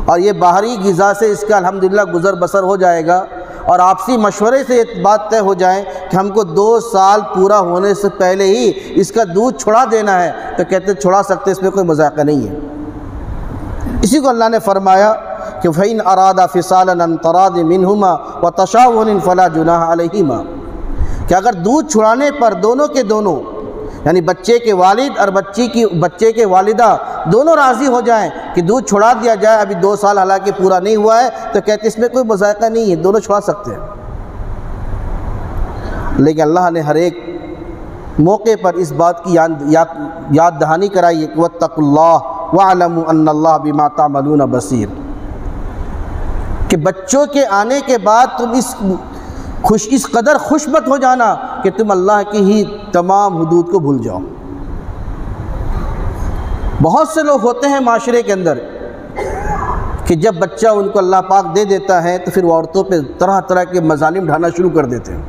اور یہ باہری غذا سے اس کا الحمدللہ گزر بسر ہو جائے گا، اور آپسی مشورے سے یہ بات طے ہو جائے کہ ہم کو 2 سال پورا ہونے سے پہلے ہی اس کا دودھ چھڑا دینا ہے، تو کہتے چھڑا سکتے، اس میں کوئی مذاقہ نہیں ہے۔ اسی کو اللہ نے فرمایا کہ فَإِنْ أَرَادَ فِصَالًا عَنْ تَرَاضٍ مِّنْهُمَا وَتَشَاوُرٍ فَلَا جُنَاحَ عَلَيْهِمَا، کہ اگر دودھ چھڑانے پر دونوں کے دونوں یعنی بچے کے والد اور بچے کے والدہ دونوں راضی ہو جائیں کہ دودھ چھڑا دیا جائے، ابھی 2 سال حالانکہ پورا نہیں ہوا ہے، تو کہتے اس میں کوئی مذائقہ نہیں ہے، دونوں چھڑا سکتے ہیں۔ لیکن اللہ نے ہر ایک موقع پر اس بات کی یاد دہانی کرائی ہے کہ واتقوا اللہ واعلموا ان اللہ بما تعملون بصیر، کہ بچوں کے آنے کے بعد تم اس قدر خوش مت ہو جانا کہ تم اللہ کی ہی تمام حدود کو بھول جاؤ۔ بہت سے لوگ ہوتے ہیں معاشرے کے اندر کہ جب بچہ ان کو اللہ پاک دے دیتا ہے تو پھر وہ عورتوں پہ طرح طرح کے مظالم ڈھانا شروع کر دیتے ہیں۔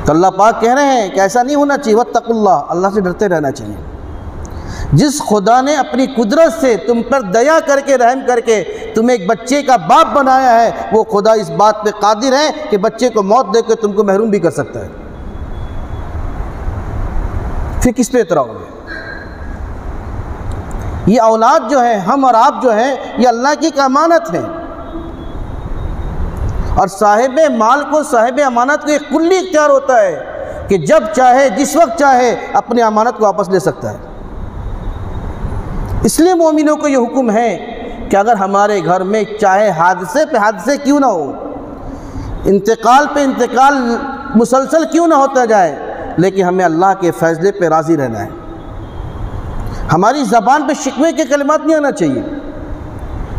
تو اللہ پاک کہہ رہے ہیں کہ ایسا نہیں ہونا چاہیے، واتقوا اللہ، اللہ سے ڈرتے رہنا چاہیے۔ جس خدا نے اپنی قدرت سے تم پر دیا کر کے رحم کر کے تمہیں ایک بچے کا باپ بنایا ہے، وہ خدا اس بات پہ قادر ہے کہ بچے کو موت دے کے تم کو محروم بھی کر سکتا ہے۔ پھر کس پہ اتراؤ گے؟ یہ اولاد جو ہے، ہم اور آپ جو ہیں، یہ اللہ کی ایک امانت ہے، اور صاحب مال کو، صاحب امانت کو ایک کلی اختیار ہوتا ہے کہ جب چاہے، جس وقت چاہے اپنی امانت کو واپس لے سکتا ہے۔ اس لیے مومنوں کو یہ حکم ہے کہ اگر ہمارے گھر میں چاہے حادثے پہ حادثے کیوں نہ ہو، انتقال پہ انتقال مسلسل کیوں نہ ہوتا جائے، لیکن ہمیں اللہ کے فیصلے پہ راضی رہنا ہے۔ ہماری زبان پہ شکوے کے کلمات نہیں آنا چاہیے۔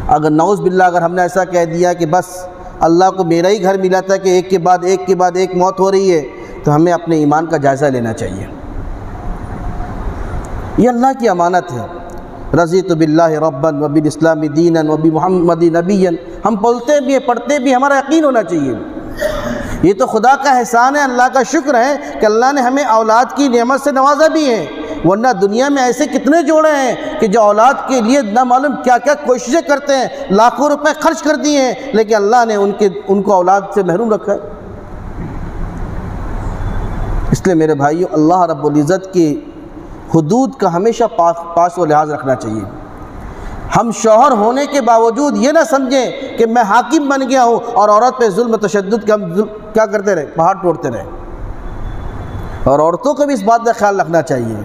اگر نعوذ باللہ اگر ہم نے ایسا کہہ دیا کہ بس اللہ کو میرا ہی گھر ملا تھا کہ ایک کے بعد ایک موت ہو رہی ہے، تو ہمیں اپنے ایمان کا جائزہ لینا چاہیے۔ یہ اللہ کی امانت ہے۔ رضیت باللہ ربا وبالاسلام دینا وبمحمد نبیا، ہم بولتے بھی ہیں، پڑھتے بھی، ہمارا یقین ہونا چاہیے۔ یہ تو خدا کا احسان ہے، اللہ کا شکر ہے کہ اللہ نے ہمیں اولاد کی نعمت سے نوازا بھی ہے، ورنہ دنیا میں ایسے کتنے جوڑے ہیں کہ جو اولاد کے لیے نہ معلوم کیا کیا کوششیں کرتے ہیں، لاکھوں روپے خرچ کر دیے ہیں، لیکن اللہ نے ان کو اولاد سے محروم رکھا ہے۔ اس لیے میرے بھائیو، اللہ رب العزت کی حدود کا ہمیشہ پاس و لحاظ رکھنا چاہیے۔ ہم شوہر ہونے کے باوجود یہ نہ سمجھیں کہ میں حاکم بن گیا ہوں اور عورت پہ ظلم و تشدد کا کیا کرتے رہے، پہاڑ توڑتے رہے۔ اور عورتوں کو بھی اس بات کا خیال رکھنا چاہیے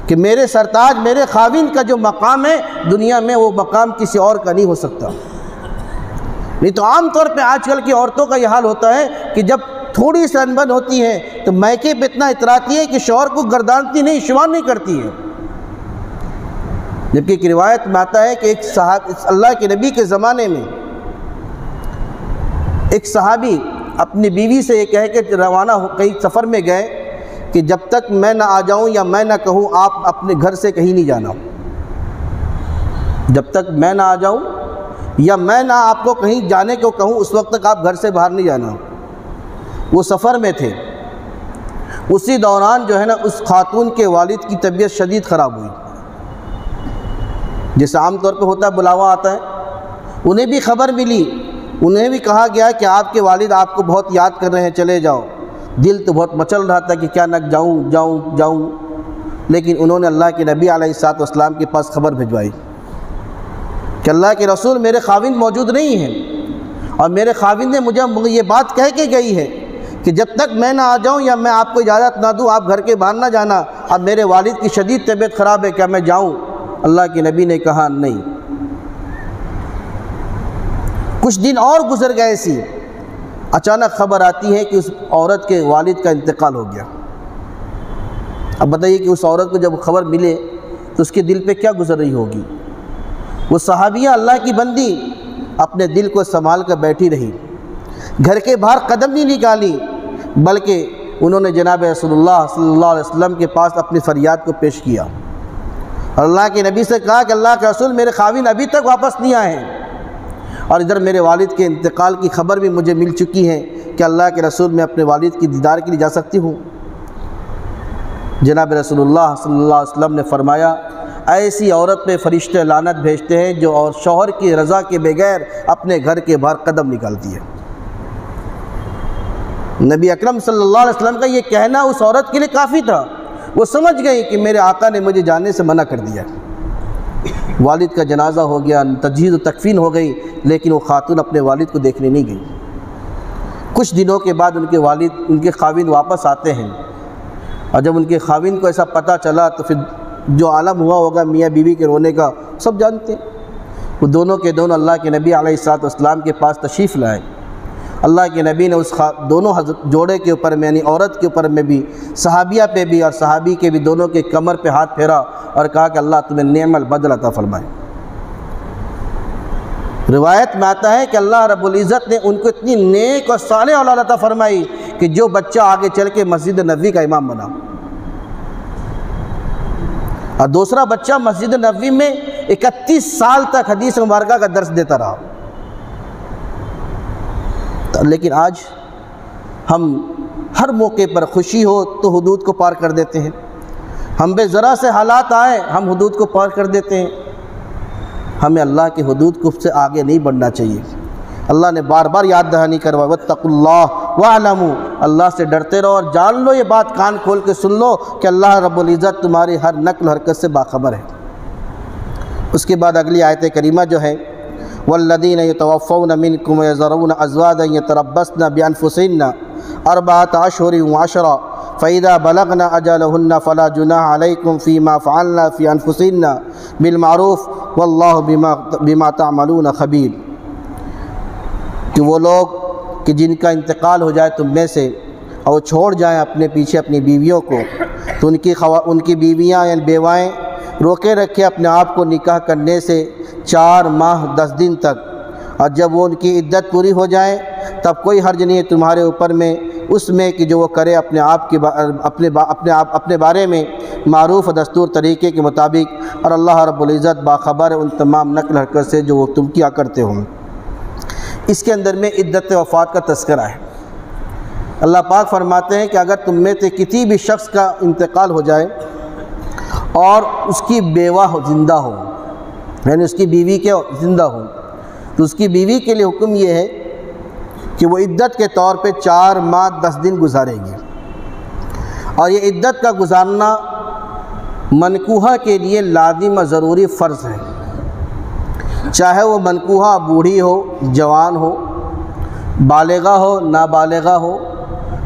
کہ میرے سرتاج، میرے خاوند کا جو مقام ہے دنیا میں، وہ مقام کسی اور کا نہیں ہو سکتا۔ نہیں تو عام طور پہ آج کل کی عورتوں کا یہ حال ہوتا ہے کہ جب تھوڑی سی انبن ہوتی ہے تو میکے پہ اتنا اتراتی ہے کہ شوہر کو گردانتی نہیں، شمار نہیں کرتی ہے۔ جبکہ ایک روایت میں آتا ہے کہ ایک اللہ کے نبی کے زمانے میں ایک صحابی اپنی بیوی سے یہ کہہ کے روانہ ہو، کہیں سفر میں گئے کہ جب تک میں نہ آ جاؤں یا میں نہ کہوں آپ اپنے گھر سے کہیں نہیں جانا۔ جب تک میں نہ آ جاؤں یا میں نہ آپ کو کہیں جانے کو کہوں، اس وقت تک آپ گھر سے باہر نہیں جانا۔ وہ سفر میں تھے، اسی دوران جو ہے نا اس خاتون کے والد کی طبیعت شدید خراب ہوئی، جیسے عام طور پہ ہوتا ہے، بلاوا آتا ہے۔ انہیں بھی خبر ملی، انہیں بھی کہا گیا کہ آپ کے والد آپ کو بہت یاد کر رہے ہیں، چلے جاؤ۔ دل تو بہت مچل رہا تھا کہ کیا نہ جاؤں، لیکن انہوں نے اللہ کے نبی علیہ الصلوۃ والسلام کے پاس خبر بھجوائی کہ اللہ کے رسول، میرے خاوند موجود نہیں ہیں، اور میرے خاوند نے مجھے یہ بات کہہ کے گئی ہے کہ جب تک میں نہ آ جاؤں یا میں آپ کو اجازت نہ دوں، آپ گھر کے باہر نہ جانا۔ اب میرے والد کی شدید طبیعت خراب ہے، کیا میں جاؤں؟ اللہ کے نبی نے کہا نہیں۔ کچھ دن اور گزر گئے سی، اچانک خبر آتی ہے کہ اس عورت کے والد کا انتقال ہو گیا۔ اب بتائیے کہ اس عورت کو جب خبر ملے تو اس کے دل پہ کیا گزر رہی ہوگی۔ وہ صحابیہ اللہ کی بندی اپنے دل کو سنبھال کر بیٹھی رہی، گھر کے باہر قدم نہیں نکالی، بلکہ انہوں نے جناب رسول اللہ صلی اللہ علیہ وسلم کے پاس اپنی فریاد کو پیش کیا، اور اللہ کے نبی سے کہا کہ اللہ کے رسول، میرے خاوند ابھی تک واپس نہیں آئے ہیں، اور ادھر میرے والد کے انتقال کی خبر بھی مجھے مل چکی ہے کہ اللہ کے رسول، میں اپنے والد کی دیدار کے لیے جا سکتی ہوں؟ جناب رسول اللہ صلی اللہ علیہ وسلم نے فرمایا، ایسی عورت پہ فرشتے لعنت بھیجتے ہیں جو اور شوہر کی رضا کے بغیر اپنے گھر کے باہر قدم نکالتی ہے۔ نبی اکرم صلی اللہ علیہ وسلم کا یہ کہنا اس عورت کے لیے کافی تھا۔ وہ سمجھ گئی کہ میرے آقا نے مجھے جانے سے منع کر دیا۔ والد کا جنازہ ہو گیا، تجہیز و تکفین ہو گئی، لیکن وہ خاتون اپنے والد کو دیکھنے نہیں گئی۔ کچھ دنوں کے بعد ان کے والد ان کے خاوند واپس آتے ہیں، اور جب ان کے خاوند کو ایسا پتہ چلا تو پھر جو عالم ہوا ہوگا میاں بیوی کے رونے کا سب جانتے ہیں۔ وہ دونوں کے دونوں اللہ کے نبی علیہ الصلوۃ والسلام کے پاس تشریف لائے۔ اللہ کے نبی نے اس دونوں جوڑے کے اوپر میں یعنی عورت کے اوپر میں بھی، صحابیہ پہ بھی اور صحابی کے بھی دونوں کے کمر پہ ہاتھ پھیرا اور کہا کہ اللہ تمہیں نعم البدل عطا فرمائے۔ روایت میں آتا ہے کہ اللہ رب العزت نے ان کو اتنی نیک اور صالح اولاد عطا فرمائی کہ جو بچہ آگے چل کے مسجد نبوی کا امام بنا، اور دوسرا بچہ مسجد نبوی میں 31 سال تک حدیث مبارکہ کا درس دیتا رہا۔ لیکن آج ہم ہر موقع پر خوشی ہو تو حدود کو پار کر دیتے ہیں، ہم پہ ذرا سے حالات آئے ہم حدود کو پار کر دیتے ہیں۔ ہمیں اللہ کی حدود کو سے آگے نہیں بڑھنا چاہیے۔ اللہ نے بار بار یاد دہانی کروائی، واتقوا اللہ واعلموا، اللہ سے ڈرتے رہو اور جان لو، یہ بات کان کھول کے سن لو کہ اللہ رب العزت تمہاری ہر نقل و حرکت سے باخبر ہے۔ اس کے بعد اگلی آیت کریمہ جو ہے والذین یتوفون منکم ویذرون ازواجا یتربصن بانفسہن 4 اشہر وعشرا فإذا بلغن اجلہن فلا جناح علیکم فیما فعلن فی انفسہن بالمعروف واللہ بما تعملون خبیر، کہ وہ لوگ کہ جن کا انتقال ہو جائے تم میں سے اور چھوڑ جائیں اپنے پیچھے اپنی بیویوں کو، تو ان کی بیویاں یعنی بیوائیں روکے رکھے اپنے آپ کو نکاح کرنے سے 4 ماہ 10 دن تک، اور جب وہ ان کی عدت پوری ہو جائیں تب کوئی حرج نہیں ہے تمہارے اوپر میں اس میں کہ جو وہ کرے اپنے بارے میں معروف دستور طریقے کے مطابق، اور اللہ رب العزت باخبر ہے ان تمام نقل حرکت سے جو وہ تم کیا کرتے ہوں۔ اس کے اندر میں عدت وفات کا تذکرہ ہے۔ اللہ پاک فرماتے ہیں کہ اگر تم میں سے کسی بھی شخص کا انتقال ہو جائے اور اس کی بیوہ زندہ ہو، یعنی اس کی بیوی کے زندہ ہو، تو اس کی بیوی کے لیے حکم یہ ہے کہ وہ عدت کے طور پہ 4 ماہ 10 دن گزارے گی، اور یہ عدت کا گزارنا منکوحہ کے لیے لازم و ضروری فرض ہے، چاہے وہ منکوحہ بوڑھی ہو، جوان ہو، بالغہ ہو، نابالغہ ہو،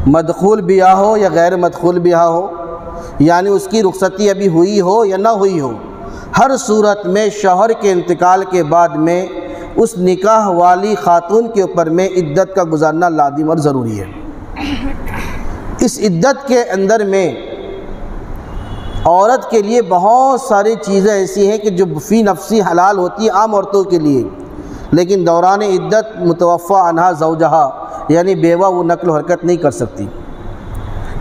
مدخول بیاہ ہو یا غیر مدخول بیاہ ہو، یعنی اس کی رخصتی ابھی ہوئی ہو یا نہ ہوئی ہو، ہر صورت میں شوہر کے انتقال کے بعد میں اس نکاح والی خاتون کے اوپر میں عدت کا گزارنا لازم اور ضروری ہے۔ اس عدت کے اندر میں عورت کے لیے بہت ساری چیزیں ایسی ہیں کہ جو فی نفسی حلال ہوتی ہیں عام عورتوں کے لیے، لیکن دوران عدت متوفی عنہا زوجہا یعنی بیوہ وہ نقل و حرکت نہیں کر سکتی۔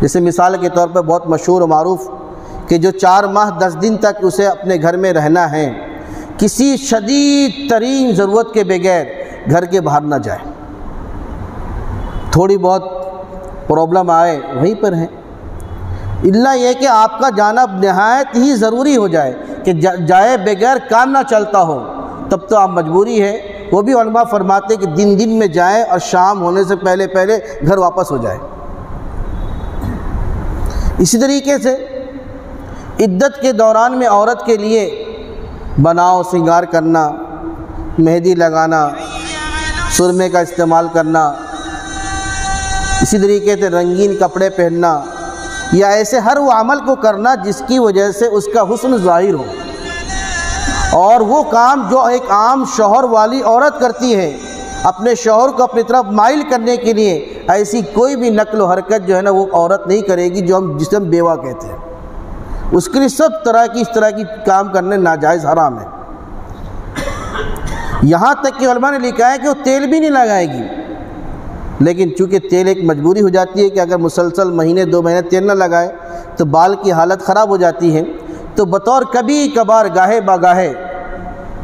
جیسے مثال کے طور پر بہت مشہور و معروف کہ جو 4 ماہ 10 دن تک اسے اپنے گھر میں رہنا ہے، کسی شدید ترین ضرورت کے بغیر گھر کے باہر نہ جائے، تھوڑی بہت پرابلم آئے وہیں پر ہیں، اللہ یہ کہ آپ کا جانا نہایت ہی ضروری ہو جائے کہ جائے بغیر کام نہ چلتا ہو، تب تو آپ مجبوری ہے۔ وہ بھی علماء فرماتے کہ دن میں جائیں اور شام ہونے سے پہلے گھر واپس ہو جائے۔ اسی طریقے سے عدت کے دوران میں عورت کے لیے بناؤ سنگار کرنا، مہندی لگانا، سرمے کا استعمال کرنا، اسی طریقے سے رنگین کپڑے پہننا، یا ایسے ہر وہ عمل کو کرنا جس کی وجہ سے اس کا حسن ظاہر ہو، اور وہ کام جو ایک عام شوہر والی عورت کرتی ہے اپنے شوہر کو اپنی طرف مائل کرنے کے لیے، ایسی کوئی بھی نقل و حرکت جو ہے نا وہ عورت نہیں کرے گی جسے ہم بیوہ کہتے ہیں۔ اس کے لیے سب طرح کی کام کرنے ناجائز حرام ہے۔ یہاں تک کہ علماء نے لکھا ہے کہ وہ تیل بھی نہیں لگائے گی، لیکن چونکہ تیل ایک مجبوری ہو جاتی ہے کہ اگر مسلسل مہینے 2 مہینے تیل نہ لگائے تو بال کی حالت خراب ہو جاتی ہے، تو بطور کبھی کبھار گاہے بگاہے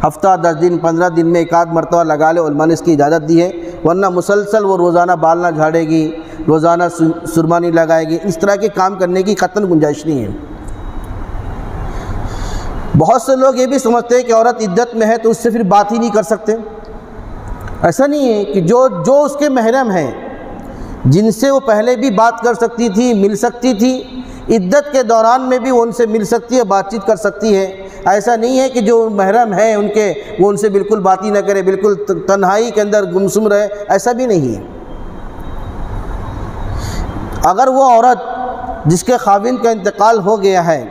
ہفتہ 10 دن 15 دن میں 1 مرتبہ لگا لے، علماء نے اس کی اجازت دی ہے، ورنہ مسلسل وہ روزانہ بال نہ جھاڑے گی، روزانہ سرما نہیں لگائے گی، اس طرح کے کام کرنے کی قطعاً گنجائش نہیں ہے۔ بہت سے لوگ یہ بھی سمجھتے ہیں کہ عورت عدت میں ہے تو اس سے پھر بات ہی نہیں کر سکتے۔ ایسا نہیں ہے کہ جو اس کے محرم ہیں، جن سے وہ پہلے بھی بات کر سکتی تھی، مل سکتی تھی، عدت کے دوران میں بھی وہ ان سے مل سکتی ہے، بات چیت کر سکتی ہے۔ ایسا نہیں ہے کہ جو محرم ہیں ان کے وہ ان سے بالکل بات ہی نہ کرے، بالکل تنہائی کے اندر گمسم رہے، ایسا بھی نہیں ہے۔ اگر وہ عورت جس کے خاوند کا انتقال ہو گیا ہے،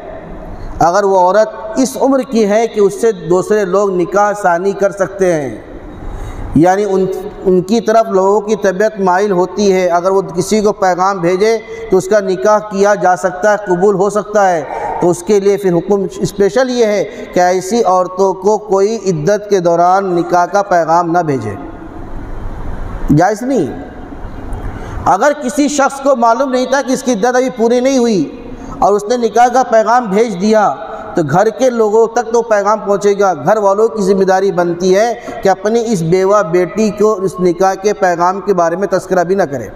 اگر وہ عورت اس عمر کی ہے کہ اس سے دوسرے لوگ نکاح ثانی کر سکتے ہیں، یعنی ان کی طرف لوگوں کی طبیعت مائل ہوتی ہے، اگر وہ کسی کو پیغام بھیجے تو اس کا نکاح کیا جا سکتا ہے، قبول ہو سکتا ہے، تو اس کے لیے پھر حکم اسپیشل یہ ہے کہ ایسی عورتوں کو کوئی عدت کے دوران نکاح کا پیغام نہ بھیجے، جائز نہیں۔ اگر کسی شخص کو معلوم نہیں تھا کہ اس کی عدت ابھی پوری نہیں ہوئی اور اس نے نکاح کا پیغام بھیج دیا تو گھر کے لوگوں تک تو پیغام پہنچے گا۔ گھر والوں کی ذمہ داری بنتی ہے کہ اپنی اس بیوہ بیٹی کو اس نکاح کے پیغام کے بارے میں تذکرہ بھی نہ کرے،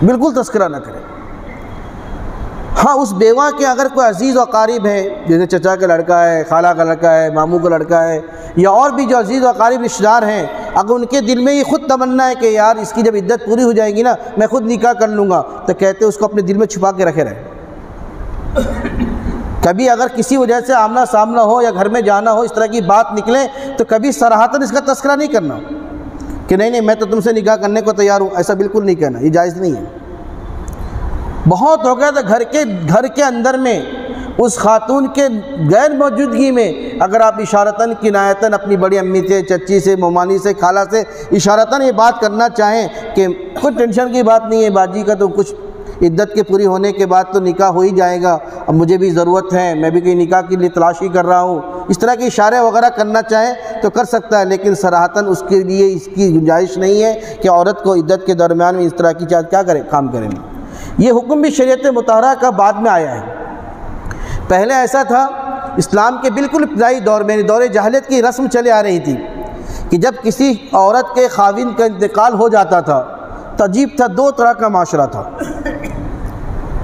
بالکل تذکرہ نہ کرے۔ ہاں، اس بیوہ کے اگر کوئی عزیز و قارب ہے، جیسے چچا کا لڑکا ہے، خالہ کا لڑکا ہے، ماموں کا لڑکا ہے، یا اور بھی جو عزیز و قارب رشتہ دار ہیں، اگر ان کے دل میں یہ خود تمنا ہے کہ یار اس کی جب عدت پوری ہو جائے گی نا میں خود نکاح کر لوں گا، تو کہتے ہیں اس کو اپنے دل میں چھپا کے رکھے رہے۔ کبھی اگر کسی وجہ سے آمنا سامنا ہو یا گھر میں جانا ہو، اس طرح کی بات نکلے تو کبھی صراحتاً اس کا تذکرہ نہیں کرنا کہ نہیں میں تو تم سے نکاح کرنے کو تیار ہوں، ایسا بالکل نہیں کہنا، یہ جائز نہیں ہے۔ بہت ہو گیا تو گھر کے اندر میں اس خاتون کے غیر موجودگی میں اگر آپ اشارتاً کنایتاً اپنی بڑی امی سے، چچی سے، مومانی سے، خالہ سے اشارتاً یہ بات کرنا چاہیں کہ کوئی ٹینشن کی بات نہیں ہے، باجی کا تو کچھ عدت کے پوری ہونے کے بعد تو نکاح ہو ہی جائے گا، اب مجھے بھی ضرورت ہے، میں بھی کہیں نکاح کے لیے تلاشی کر رہا ہوں، اس طرح کے اشارے وغیرہ کرنا چاہیں تو کر سکتا ہے، لیکن صراحتاً اس کے لیے اس کی گنجائش نہیں ہے کہ عورت کو عدت کے درمیان میں اس طرح کی کیا کرے، کام کریں۔ یہ حکم بھی شریعت مطہرہ کا بعد میں آیا ہے۔ پہلے ایسا تھا، اسلام کے بالکل ابتدائی دور میں، دور جاہلیت کی رسم چلے آ رہی تھی کہ جب کسی عورت کے خاوند کا انتقال ہو جاتا تھا تو عجیب تھا، دو طرح کا معاشرہ تھا۔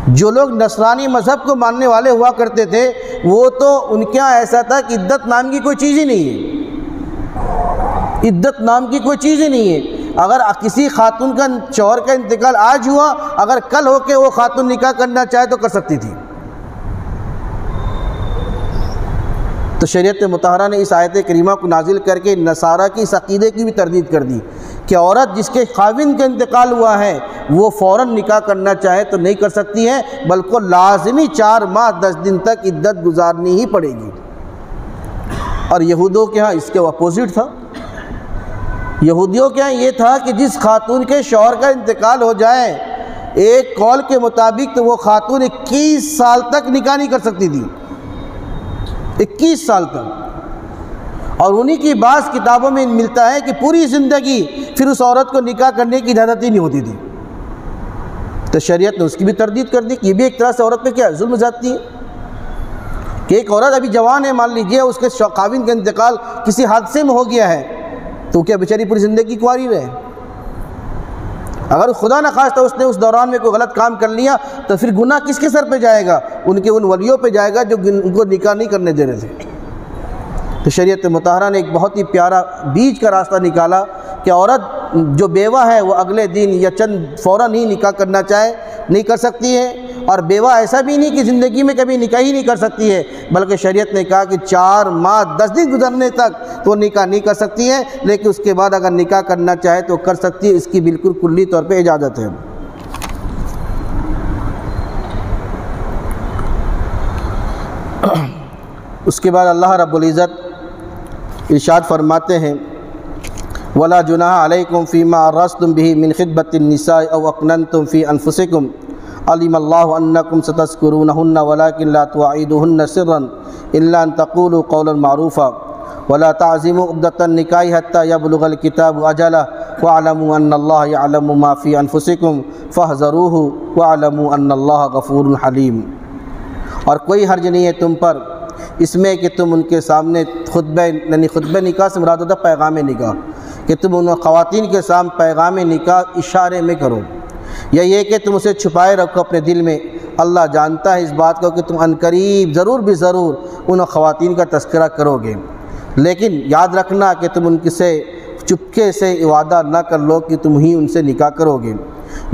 جو لوگ نصرانی مذہب کو ماننے والے ہوا کرتے تھے وہ تو ان کے یہاں ایسا تھا کہ عدت نام کی کوئی چیز ہی نہیں ہے، عدت نام کی کوئی چیز ہی نہیں ہے۔ اگر کسی خاتون کا شوہر کا انتقال آج ہوا، اگر کل ہو کے وہ خاتون نکاح کرنا چاہے تو کر سکتی تھی۔ تو شریعت مطہرہ نے اس آیت کریمہ کو نازل کر کے نصارہ کی اس عقیدے کی بھی تردید کر دی کہ عورت جس کے خاوند کا انتقال ہوا ہے وہ فوراً نکاح کرنا چاہے تو نہیں کر سکتی ہے، بلکہ لازمی 4 ماہ 10 دن تک عدت گزارنی ہی پڑے گی۔ اور یہودوں کے ہاں اس کے اپوزٹ تھا۔ یہودیوں کے ہاں یہ تھا کہ جس خاتون کے شوہر کا انتقال ہو جائے، ایک قول کے مطابق تو وہ خاتون 21 سال تک نکاح نہیں کر سکتی تھی، 21 سال تک۔ اور انہی کی بعض کتابوں میں ملتا ہے کہ پوری زندگی پھر اس عورت کو نکاح کرنے کی اجازت ہی نہیں ہوتی تھی۔ تو شریعت نے اس کی بھی تردید کر دی کہ یہ بھی ایک طرح سے عورت پہ کیا ہے، ظلم زیادتی ہے کہ ایک عورت ابھی جوان ہے، مان لیجیے اس کے خاوند کا انتقال کسی حادثے میں ہو گیا ہے تو کیا بیچاری پوری زندگی کنواری رہے؟ اگر خدا نخواستہ اس نے اس دوران میں کوئی غلط کام کر لیا تو پھر گناہ کس کے سر پہ جائے گا؟ ان ولیوں پہ جائے گا جو ان کو نکاح نہیں کرنے دے رہے تھے۔ تو شریعت مطہرہ نے ایک بہت ہی پیارا بیچ کا راستہ نکالا کہ عورت جو بیوہ ہے وہ اگلے دن یا چند فوراً ہی نکاح کرنا چاہے نہیں کر سکتی ہے، اور بیوہ ایسا بھی نہیں کہ زندگی میں کبھی نکاح ہی نہیں کر سکتی ہے، بلکہ شریعت نے کہا کہ 4 ماہ 10 دن گزرنے تک تو نکاح نہیں کر سکتی ہے، لیکن اس کے بعد اگر نکاح کرنا چاہے تو کر سکتی ہے، اس کی بالکل کلی طور پہ اجازت ہے۔ اس کے بعد اللہ رب العزت ارشاد فرماتے ہیں وَلَا جُنَاحَ عَلَيْكُمْ فِي مَا عَرَّضْتُمْ بِهِ مِنْ خِطْبَةِ النِّسَاءِ أَوْ أَكْنَنْتُمْ فِي أَنفُسِكُمْ عَلِمَ اللَّهُ أَنَّكُمْ سَتَذْكُرُونَهُنَّ وَلَكِنْ لَا تُوعِدُوهُنَّ سِرًّا إِلَّا أَن تَقُولُوا قَوْلًا مَعْرُوفًا وَلَا تَعْزِمُوا عُقْدَةَ النِّكَاحِ حَتَّى يَبْلُغَ الْكِتَابُ أَجَلَهُ وَاعْلَمُوا أَنَّ اللَّهَ يَعْلَمُ مَا فِي أَنفُسِكُمْ فَاحْذَرُوهُ وَاعْلَمُوا أَنَّ اللَّهَ غَفُورٌ حَلِيمٌ۔ اور کوئی حرج نہیں ہے تم پر اس میں کہ تم ان کے سامنے خطبہ نکاح سے مراد ہوتا ہے پیغام نکاح، کہ تم ان خواتین کے سامنے پیغام نکاح اشارے میں کرو، یا یہ کہ تم اسے چھپائے رکھو اپنے دل میں۔ اللہ جانتا ہے اس بات کو کہ تم عنقریب ضرور بھی ضرور ان خواتین کا تذکرہ کرو گے، لیکن یاد رکھنا کہ تم ان سے چپکے سے وعدہ نہ کر لو کہ تم ہی ان سے نکاح کرو گے،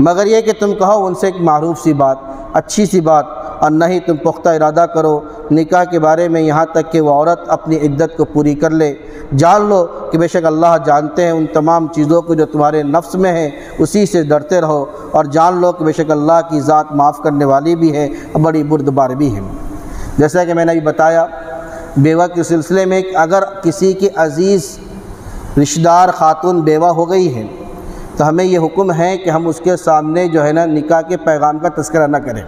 مگر یہ کہ تم کہو ان سے ایک معروف سی بات، اچھی سی بات، اور نہ ہی تم پختہ ارادہ کرو نکاح کے بارے میں یہاں تک کہ وہ عورت اپنی عدت کو پوری کر لے۔ جان لو کہ بے شک اللہ جانتے ہیں ان تمام چیزوں کو جو تمہارے نفس میں ہیں، اسی سے ڈرتے رہو، اور جان لو کہ بے شک اللہ کی ذات معاف کرنے والی بھی ہے اور بڑی بردبار بھی ہے۔ جیسا کہ میں نے ابھی بتایا بیوہ کے سلسلے میں، اگر کسی کی عزیز رشتہ دار خاتون بیوہ ہو گئی ہے تو ہمیں یہ حکم ہے کہ ہم اس کے سامنے جو ہے نا نکاح کے پیغام کا تذکرہ نہ کریں،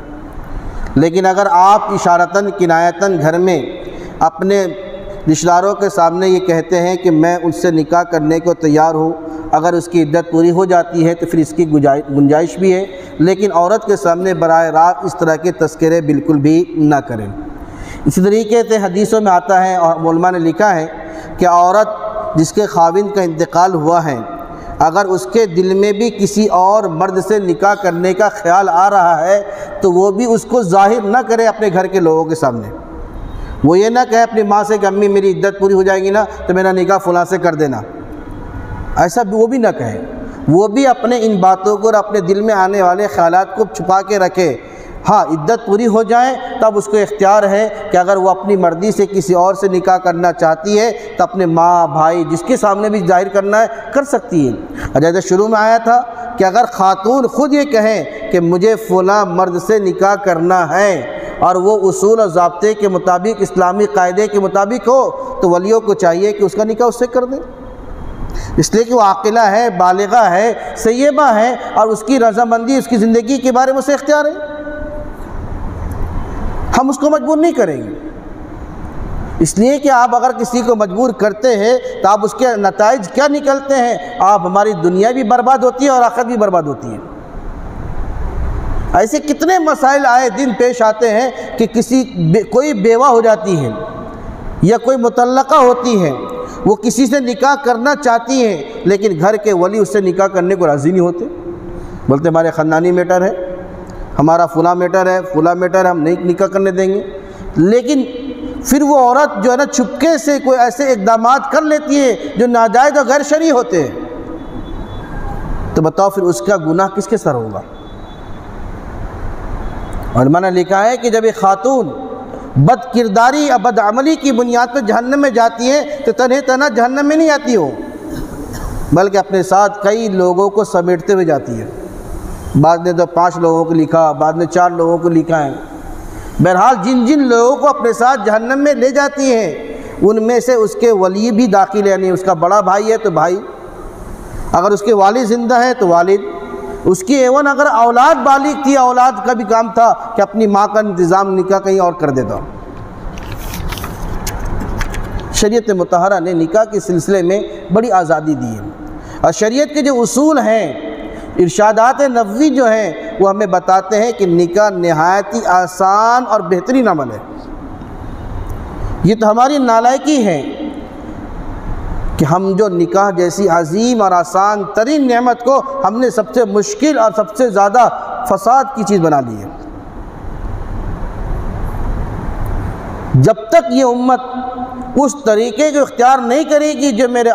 لیکن اگر آپ اشارتاً کنایتاً گھر میں اپنے رشتہ داروں کے سامنے یہ کہتے ہیں کہ میں ان سے نکاح کرنے کو تیار ہوں، اگر اس کی عدت پوری ہو جاتی ہے تو پھر اس کی گنجائش بھی ہے، لیکن عورت کے سامنے براہ راست اس طرح کے تذکرے بالکل بھی نہ کریں۔ اسی طریقے سے حدیثوں میں آتا ہے اور علماء نے لکھا ہے کہ عورت جس کے خاوند کا انتقال ہوا ہے، اگر اس کے دل میں بھی کسی اور مرد سے نکاح کرنے کا خیال آ رہا ہے تو وہ بھی اس کو ظاہر نہ کرے اپنے گھر کے لوگوں کے سامنے۔ وہ یہ نہ کہے اپنی ماں سے کہ امی میری عدت پوری ہو جائے گی نا تو میرا نکاح فلاں سے کر دینا، ایسا وہ بھی نہ کہے۔ وہ بھی اپنے ان باتوں کو اور اپنے دل میں آنے والے خیالات کو چھپا کے رکھے۔ ہاں عدت پوری ہو جائے تب اس کو اختیار ہے کہ اگر وہ اپنی مرضی سے کسی اور سے نکاح کرنا چاہتی ہے تو اپنے ماں بھائی جس کے سامنے بھی ظاہر کرنا ہے کر سکتی ہے۔ اور جیسے شروع میں آیا تھا کہ اگر خاتون خود یہ کہیں کہ مجھے فلاں مرد سے نکاح کرنا ہے اور وہ اصول و ضابطے کے مطابق اسلامی قاعدے کے مطابق ہو تو ولیوں کو چاہیے کہ اس کا نکاح اس سے کر دیں، اس لیے کہ وہ عاقلہ ہے، بالغہ ہے، سیبہ ہے، اور اس کی رضامندی اس کی زندگی کے بارے میں اسے اختیار ہے۔ ہم اس کو مجبور نہیں کریں گے، اس لیے کہ آپ اگر کسی کو مجبور کرتے ہیں تو آپ اس کے نتائج کیا نکلتے ہیں؟ آپ ہماری دنیا بھی برباد ہوتی ہے اور آخرت بھی برباد ہوتی ہے۔ ایسے کتنے مسائل آئے دن پیش آتے ہیں کہ کوئی بیوہ ہو جاتی ہے یا کوئی مطلقہ ہوتی ہے، وہ کسی سے نکاح کرنا چاہتی ہیں لیکن گھر کے ولی اس سے نکاح کرنے کو راضی نہیں ہوتے، بولتے ہمارے خاندانی میٹر ہے، ہمارا فلاں میٹر ہے، فلاں میٹر ہے، ہم نہیں نکاح کرنے دیں گے۔ لیکن پھر وہ عورت جو ہے نا چھپکے سے کوئی ایسے اقدامات کر لیتی ہے جو ناجائز اور غیر شرعی ہوتے ہیں، تو بتاؤ پھر اس کا گناہ کس کے سر ہوگا؟ علماء نے لکھا ہے کہ جب ایک خاتون بد کرداری یا بد عملی کی بنیاد پہ جہنم میں جاتی ہے تو تنہا جہنم میں نہیں آتی ہو، بلکہ اپنے ساتھ کئی لوگوں کو سمیٹتے ہوئے جاتی ہے۔ بعد نے تو 5 لوگوں کو لکھا، بعد نے 4 لوگوں کو لکھا ہے۔ بہرحال جن لوگوں کو اپنے ساتھ جہنم میں لے جاتی ہیں ان میں سے اس کے ولی بھی داخل ہے، یعنی اس کا بڑا بھائی ہے تو بھائی، اگر اس کے والد زندہ ہے تو والد، اس کی ایون اگر اولاد بالغ تھی، اولاد کا بھی کام تھا کہ اپنی ماں کا انتظام نکاح کہیں اور کر دیتا۔ شریعت مطہرہ نے نکاح کے سلسلے میں بڑی آزادی دی ہے، اور شریعت کے جو اصول ہیں، ارشادات نبوی جو ہیں، وہ ہمیں بتاتے ہیں کہ نکاح نہایت ہی آسان اور بہترین عمل ہے۔ یہ تو ہماری نالائکی ہے کہ ہم جو نکاح جیسی عظیم اور آسان ترین نعمت کو ہم نے سب سے مشکل اور سب سے زیادہ فساد کی چیز بنا لی ہے۔ جب تک یہ امت اس طریقے کو اختیار نہیں کرے گی جو میرے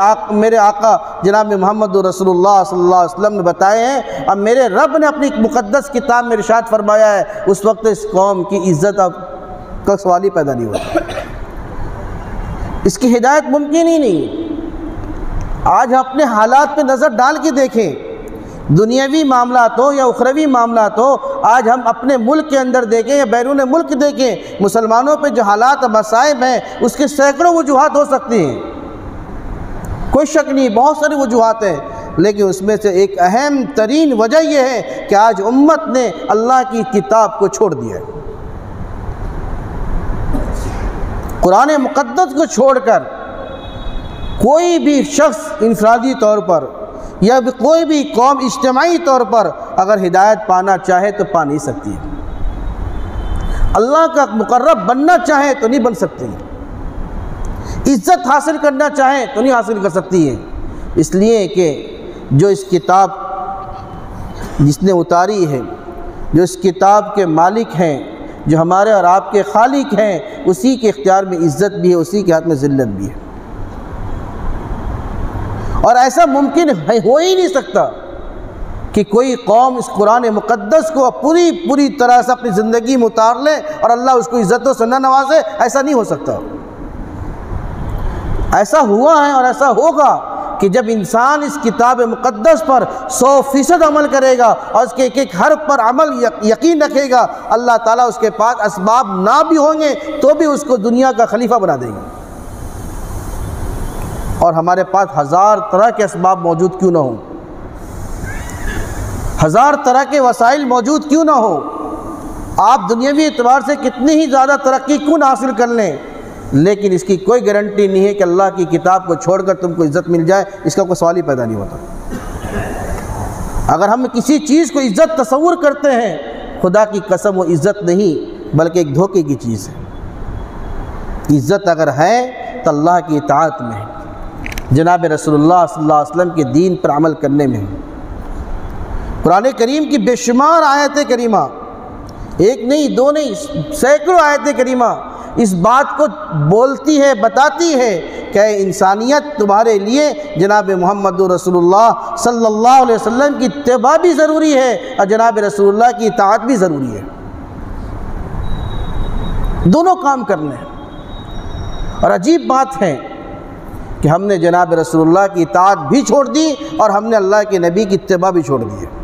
آقا جناب محمد رسول اللہ صلی اللہ علیہ وسلم نے بتائے ہیں اور میرے رب نے اپنی مقدس کتاب میں ارشاد فرمایا ہے، اس وقت اس قوم کی عزت کا سوال ہی پیدا نہیں ہوتا، اس کی ہدایت ممکن ہی نہیں ہے۔ آج ہم اپنے حالات پہ نظر ڈال کے دیکھیں، دنیاوی معاملات ہو یا اخروی معاملات ہو، آج ہم اپنے ملک کے اندر دیکھیں یا بیرون ملک دیکھیں، مسلمانوں پہ جو حالات اور مصائب ہیں اس کے سینکڑوں وجوہات ہو سکتی ہیں، کوئی شک نہیں، بہت ساری وجوہات ہیں، لیکن اس میں سے ایک اہم ترین وجہ یہ ہے کہ آج امت نے اللہ کی کتاب کو چھوڑ دیا ہے۔ قرآن مقدس کو چھوڑ کر کوئی بھی شخص انفرادی طور پر یا کوئی بھی قوم اجتماعی طور پر اگر ہدایت پانا چاہے تو پا نہیں سکتی، اللہ کا مقرب بننا چاہے تو نہیں بن سکتی، عزت حاصل کرنا چاہے تو نہیں حاصل کر سکتی ہے، اس لیے کہ جو اس کتاب جس نے اتاری ہے، جو اس کتاب کے مالک ہیں، جو ہمارے اور آپ کے خالق ہیں، اسی کے اختیار میں عزت بھی ہے، اسی کے ہاتھ میں ذلت بھی ہے، اور ایسا ممکن ہو ہی نہیں سکتا کہ کوئی قوم اس قرآن مقدس کو پوری طرح سے اپنی زندگی میں اتار لے اور اللہ اس کو عزتوں سے نہ نوازے، ایسا نہیں ہو سکتا۔ ایسا ہوا ہے اور ایسا ہوگا کہ جب انسان اس کتاب مقدس پر 100% عمل کرے گا اور اس کے ایک ایک حرف پر عمل یقین رکھے گا، اللہ تعالیٰ اس کے پاس اسباب نہ بھی ہوں گے تو بھی اس کو دنیا کا خلیفہ بنا دے گا۔ اور ہمارے پاس 1000 طرح کے اسباب موجود کیوں نہ ہوں، 1000 طرح کے وسائل موجود کیوں نہ ہو، آپ دنیاوی اعتبار سے کتنی ہی زیادہ ترقی کیوں نہ حاصل کر لیں، لیکن اس کی کوئی گارنٹی نہیں ہے کہ اللہ کی کتاب کو چھوڑ کر تم کو عزت مل جائے۔ اس کا کوئی سوال ہی پیدا نہیں ہوتا۔ اگر ہم کسی چیز کو عزت تصور کرتے ہیں، خدا کی قسم وہ عزت نہیں بلکہ ایک دھوکے کی چیز ہے۔ عزت اگر ہے تو اللہ کی اطاعت میں ہے، جناب رسول اللہ صلی اللہ علیہ وسلم کے دین پر عمل کرنے میں ہے۔ قرآن کریم کی بے شمار آیت کریمہ، ایک نہیں دو نہیں، سینکڑوں آیت کریمہ اس بات کو بولتی ہے، بتاتی ہے کہ اے انسانیت، تمہارے لیے جناب محمد رسول اللہ صلی اللہ علیہ وسلم کی اتباع بھی ضروری ہے اور جناب رسول اللہ کی اطاعت بھی ضروری ہے۔ دونوں کام کرنے ہیں۔ اور عجیب بات ہے کہ ہم نے جناب رسول اللہ کی اطاعت بھی چھوڑ دی اور ہم نے اللہ کے نبی کی اتباع بھی چھوڑ دی ہے۔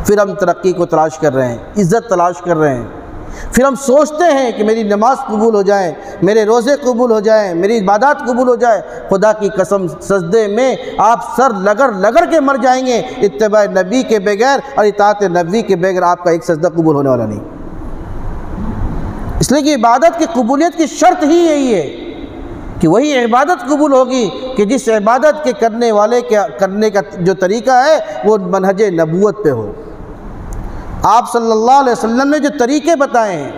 پھر ہم ترقی کو تلاش کر رہے ہیں، عزت تلاش کر رہے ہیں، پھر ہم سوچتے ہیں کہ میری نماز قبول ہو جائے، میرے روزے قبول ہو جائیں، میری عبادات قبول ہو جائے۔ خدا کی قسم، سجدے میں آپ سر لگڑ کے مر جائیں گے اتباع نبی کے بغیر، اور اطاعت نبی کے بغیر آپ کا ایک سجدہ قبول ہونے والا نہیں۔ اس لیے کہ عبادت کی قبولیت کی شرط ہی یہی ہے کہ وہی عبادت قبول ہوگی کہ جس عبادت کے کرنے والے کے کرنے کا جو طریقہ ہے وہ منہج نبوت پہ ہو۔ آپ صلی اللہ علیہ وسلم نے جو طریقے بتائے ہیں،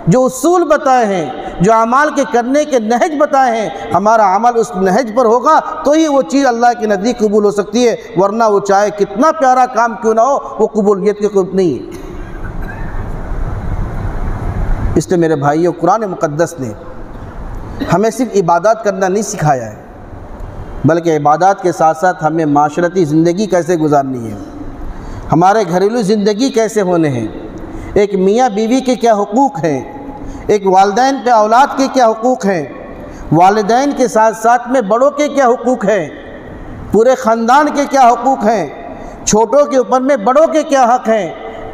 جو اصول بتائے ہیں، جو اعمال کے کرنے کے نہج بتائے ہیں، ہمارا عمل اس نہج پر ہوگا تو ہی وہ چیز اللہ کے نزدیک قبول ہو سکتی ہے، ورنہ وہ چاہے کتنا پیارا کام کیوں نہ ہو، وہ قبولیت کے قابل نہیں ہے۔ اس لیے میرے بھائیوں، قرآن مقدس نے ہمیں صرف عبادات کرنا نہیں سکھایا ہے، بلکہ عبادات کے ساتھ ساتھ ہمیں معاشرتی زندگی کیسے گزارنی ہے، ہمارے گھریلو زندگی کیسے ہونے ہیں، ایک میاں بیوی کے کیا حقوق ہیں، ایک والدین پہ اولاد کے کیا حقوق ہیں، والدین کے ساتھ ساتھ میں بڑوں کے کیا حقوق ہیں، پورے خاندان کے کیا حقوق ہیں، چھوٹوں کے اوپر میں بڑوں کے کیا حق ہیں،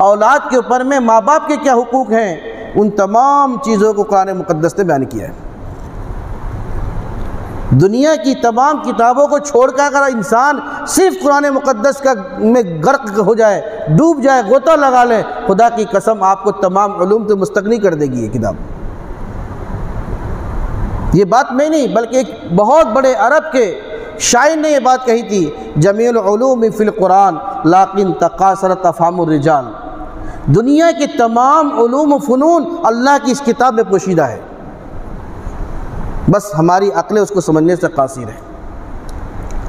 اولاد کے اوپر میں ماں باپ کے کیا حقوق ہیں، ان تمام چیزوں کو قرآن مقدس نے بیان کیا ہے۔ دنیا کی تمام کتابوں کو چھوڑ کر اگر انسان صرف قرآن مقدس کا میں غرق ہو جائے، ڈوب جائے، غوطہ لگا لے، خدا کی قسم آپ کو تمام علوم سے مستغنی کر دے گی یہ کتاب۔ یہ بات میں نہیں بلکہ ایک بہت بڑے عرب کے شاعر نے یہ بات کہی تھی، جمیع العلوم فی القرآن لیکن تقاصرت افہام الرجال۔ دنیا کے تمام علوم و فنون اللہ کی اس کتاب میں پوشیدہ ہے، بس ہماری عقلیں اس کو سمجھنے سے قاصر ہے۔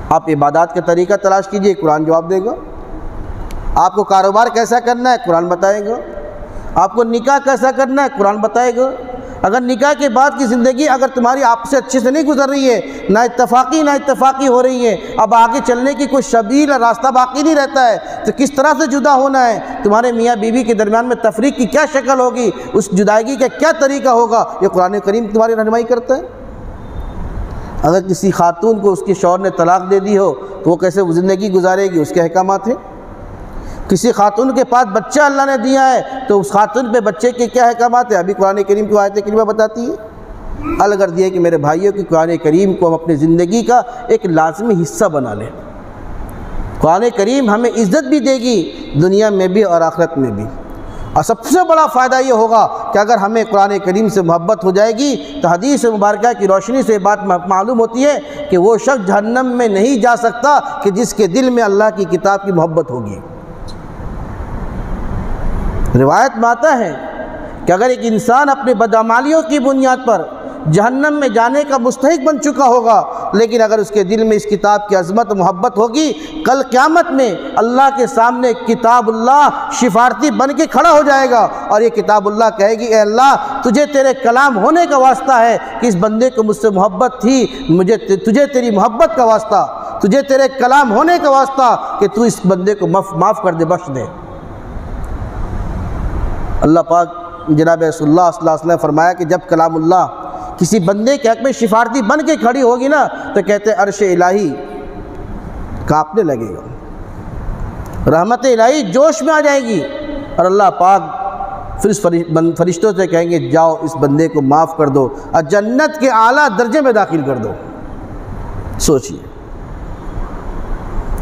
آپ عبادات کا طریقہ تلاش کیجئے، قرآن جواب دے گا۔ آپ کو کاروبار کیسا کرنا ہے، قرآن بتائے گا۔ آپ کو نکاح کیسا کرنا ہے، قرآن بتائے گا۔ اگر نکاح کے بعد کی زندگی اگر تمہاری آپ سے اچھے سے نہیں گزر رہی ہے، نہ اتفاقی ہو رہی ہے، اب آگے چلنے کی کوئی سبیل اور راستہ باقی نہیں رہتا ہے، تو کس طرح سے جدا ہونا ہے، تمہارے میاں بیوی کے درمیان میں تفریق کی کیا شکل ہوگی، اس جدائیگی کا کیا طریقہ ہوگا، یہ قرآن کریم تمہاری رہنمائی کرتا ہے۔ اگر کسی خاتون کو اس کے شوہر نے طلاق دے دی ہو تو وہ کیسے زندگی گزارے گی، اس کے احکامات ہیں۔ کسی خاتون کے پاس بچہ اللہ نے دیا ہے تو اس خاتون پہ بچے کے کیا احکامات ہیں، ابھی قرآن کریم کی آیت کریمہ بتاتی ہے۔ الغرض یہ کہ میرے بھائیوں کی قرآن کریم کو ہم اپنی زندگی کا ایک لازمی حصہ بنا لیں۔ قرآن کریم ہمیں عزت بھی دے گی دنیا میں بھی اور آخرت میں بھی، اور سب سے بڑا فائدہ یہ ہوگا کہ اگر ہمیں قرآن کریم سے محبت ہو جائے گی تو حدیث مبارکہ کی روشنی سے بات معلوم ہوتی ہے کہ وہ شخص جہنم میں نہیں جا سکتا کہ جس کے دل میں اللہ کی کتاب کی محبت ہوگی۔ روایت میں آتا ہے کہ اگر ایک انسان اپنے بدعمالیوں کی بنیاد پر جہنم میں جانے کا مستحق بن چکا ہوگا، لیکن اگر اس کے دل میں اس کتاب کی عظمت و محبت ہوگی، کل قیامت میں اللہ کے سامنے کتاب اللہ شفارتی بن کے کھڑا ہو جائے گا، اور یہ کتاب اللہ کہے گی، اے اللہ تجھے تیرے کلام ہونے کا واسطہ ہے کہ اس بندے کو مجھ سے محبت تھی، تجھے تیری محبت کا واسطہ، تجھے تیرے کلام ہونے کا واسطہ کہ تو اس بندے کو معاف کر دے، بخش دے۔ اللہ پاک جناب رسول اللہ صلی اللہ علیہ وسلم نے فرمایا کہ جب کلام اللہ کسی بندے کے حق میں شفارتی بن کے کھڑی ہوگی نا تو کہتے عرش الہی کانپنے لگے گا، رحمت الہی جوش میں آ جائے گی، اور اللہ پاک پھر اس فرشتوں سے کہیں گے جاؤ اس بندے کو معاف کر دو اور جنت کے اعلیٰ درجے میں داخل کر دو۔ سوچئے،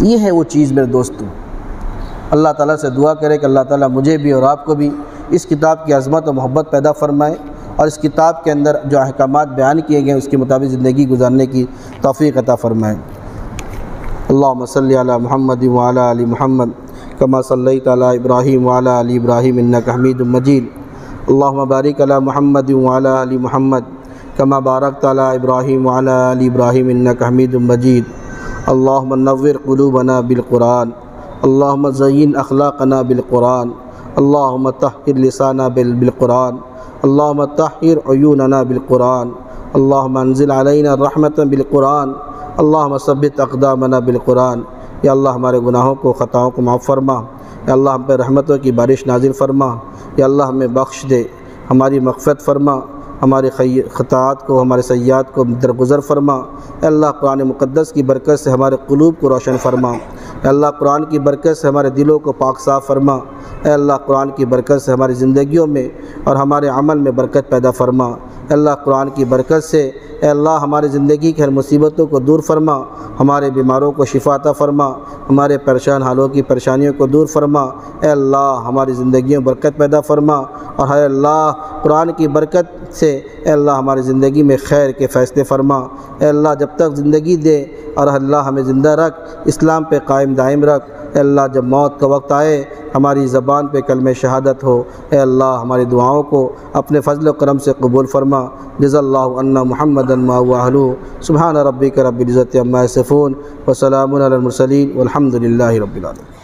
یہ ہے وہ چیز میرے دوستوں۔ اللہ تعالیٰ سے دعا کرے کہ اللہ تعالیٰ مجھے بھی اور آپ کو بھی اس کتاب کی عظمت و محبت پیدا فرمائے، اور اس کتاب کے اندر جو احکامات بیان کیے گئے ہیں اس کے مطابق زندگی گزارنے کی توفیق عطا فرمائے۔ اللہم صلی علی محمد وعلی آل محمد کما صلیت علی ابراہیم وعلی آل ابراہیم انک حمید مجید۔ اللہم بارک علی محمد وعلی آل محمد کما بارکت علی ابراہیم وعلی آل ابراہیم انک حمید مجید۔ اللہم نور قلوبنا بالقرآن، اللہم زین اخلاقنا بالقرآن، اللہم طہر لسانا بالقرآن، اللہم طہر عیوننا بالقرآن، اللہم انزل علینا الرحمت بالقرآن، اللہم ثبت اقدامنا بالقرآن۔ یا اللہ ہمارے گناہوں کو خطاؤں کو معاف فرما، یا اللہ ہم پہ رحمتوں کی بارش نازل فرما، یا اللہ ہمیں بخش دے، ہماری مغفرت فرما، ہمارے خطاءات کو ہمارے سیئات کو درگزر فرما۔ اے اللہ قرآن مقدس کی برکت سے ہمارے قلوب کو روشن فرما، اے اللہ قرآن کی برکت سے ہمارے دلوں کو پاک صاف فرما، اے اللہ قرآن کی برکت سے ہماری زندگیوں میں اور ہمارے عمل میں برکت پیدا فرما، اے اللہ قرآن کی برکت سے اے اللہ ہماری زندگی کی ہر مصیبتوں کو دور فرما، ہمارے بیماروں کو شفا عطا فرما، ہمارے پریشان حالوں کی پریشانیوں کو دور فرما، اے اللہ ہماری زندگیوں میں برکت پیدا فرما، اور اے اللہ قرآن کی برکت سے اے اللہ ہماری زندگی میں خیر کے فیصلے فرما، اے اللہ جب تک زندگی دے اور اللہ ہمیں زندہ رکھ، اسلام پہ قائم دائم رکھ، اے اللہ جب موت کا وقت آئے ہماری زبان پہ کلمہ شہادت ہو، اے اللہ ہماری دعاؤں کو اپنے فضل و کرم سے قبول فرما۔ جزا اللہ عنا محمدا ما هو اهله سبحان ربک رب العزت عما یصفون وسلام علی المرسلین والحمد للہ رب العالمین۔